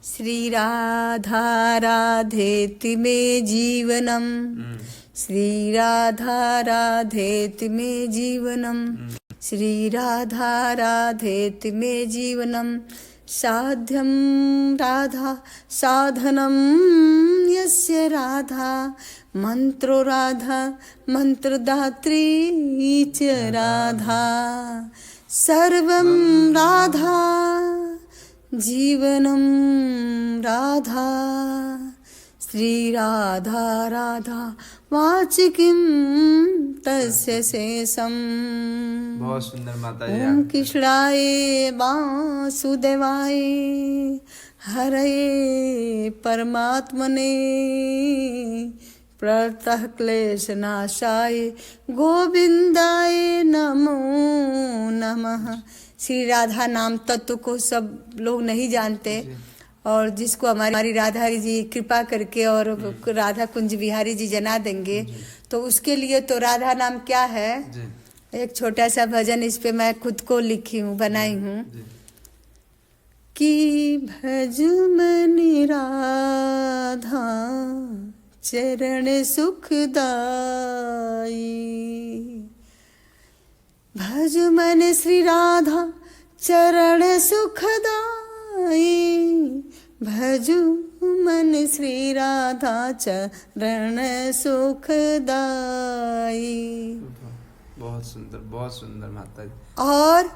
Speaker 1: श्री राधा राधेति मे जीवनम, श्री राधा राधेति मे जीवनम, श्री राधा राधेति मे जीवनम, साध्यम राधा साधनम यस्य राधा, मंत्रो राधा मंत्रदात्री च राधा, सर्वं राधा जीवनम राधा, श्री राधा राधा वाचिकिम तस्य शेषम।
Speaker 2: बहुत सुंदर माता जी।
Speaker 1: ओम कृष्णाय वासुदेवाय हरये परमात्मने प्रतः क्लेश नाशाय गोविंदाय नमो नमः। श्री राधा नाम तत्व को सब लोग नहीं जानते, और जिसको हमारी राधा जी कृपा करके और राधा कुंज बिहारी जी जना देंगे, तो उसके लिए तो राधा नाम क्या है। एक छोटा सा भजन इस पे मैं खुद को लिखी हूँ, बनाई हूँ, कि भज मन राधा चरण सुखदाई, भज मन श्री राधा चरण सुखदाई, भजु मन श्री राधा चरण सुखदाई।
Speaker 2: बहुत सुंदर माता जी।
Speaker 1: और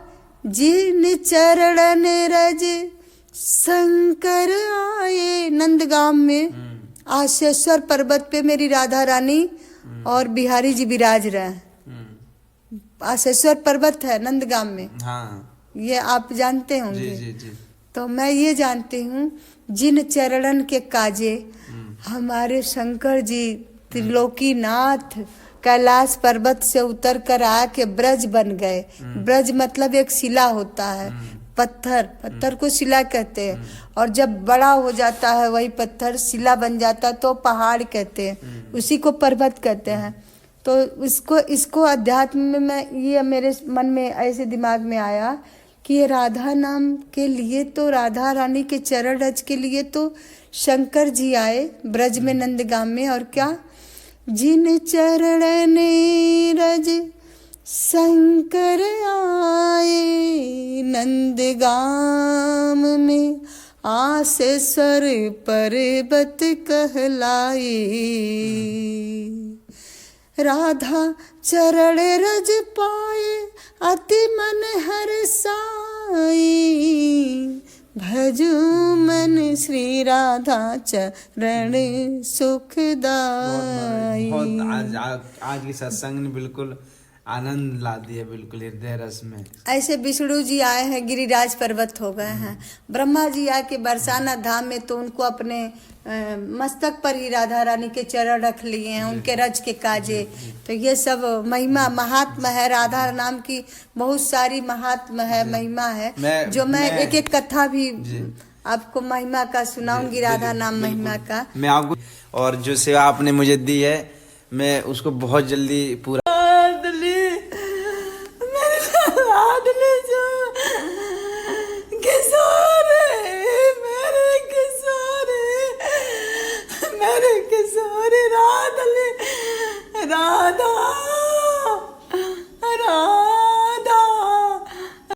Speaker 1: जिन चरण रज शंकर आए, नंदगाम में आशेश्वर पर्वत पे मेरी राधा रानी और बिहारी जी विराज रहे। आशेश्वर पर्वत है नंदगाम में,
Speaker 2: हाँ, ये
Speaker 1: आप जानते होंगे।
Speaker 2: जी।
Speaker 1: तो मैं ये जानती हूँ, जिन चरणन के काजे हमारे शंकर जी त्रिलोकी नाथ कैलाश पर्वत से उतर कर आके ब्रज बन गए। ब्रज मतलब एक शिला होता है, पत्थर को शिला कहते हैं, और जब बड़ा हो जाता है वही पत्थर शिला बन जाता है तो पहाड़ कहते हैं, उसी को पर्वत कहते हैं। तो इसको अध्यात्म में मैं, ये मेरे मन में ऐसे दिमाग में आया कि ये राधा नाम के लिए तो, राधा रानी के चरण रज के लिए तो शंकर जी आए ब्रज में नंदगाम में। और क्या, जिन चरण रज शंकर आए नंदगाम में, आशेश्वर पर्वत कहलाए। राधा चरण रज पाए अति मन हर्षाई, भजू मन श्री राधा चरण सुखदाई।
Speaker 2: आज की सत्संग ने बिल्कुल आनंद ला दिया बिल्कुल हृदय रस में।
Speaker 1: ऐसे विष्णु जी आए हैं, गिरिराज पर्वत हो गए हैं। ब्रह्मा जी आके बरसाना धाम में तो उनको अपने मस्तक पर ही राधा रानी के चरण रख लिए हैं, उनके रज के काजे। तो ये सब महिमा महात्मा है, राधा नाम की बहुत सारी महात्मा है, महिमा है, जो मैं एक एक कथा भी आपको महिमा का सुनाऊंगी, राधा नाम महिमा का।
Speaker 2: मैं आपको, और जो सेवा आपने मुझे दी है मैं उसको बहुत जल्दी पूरा।
Speaker 1: राधा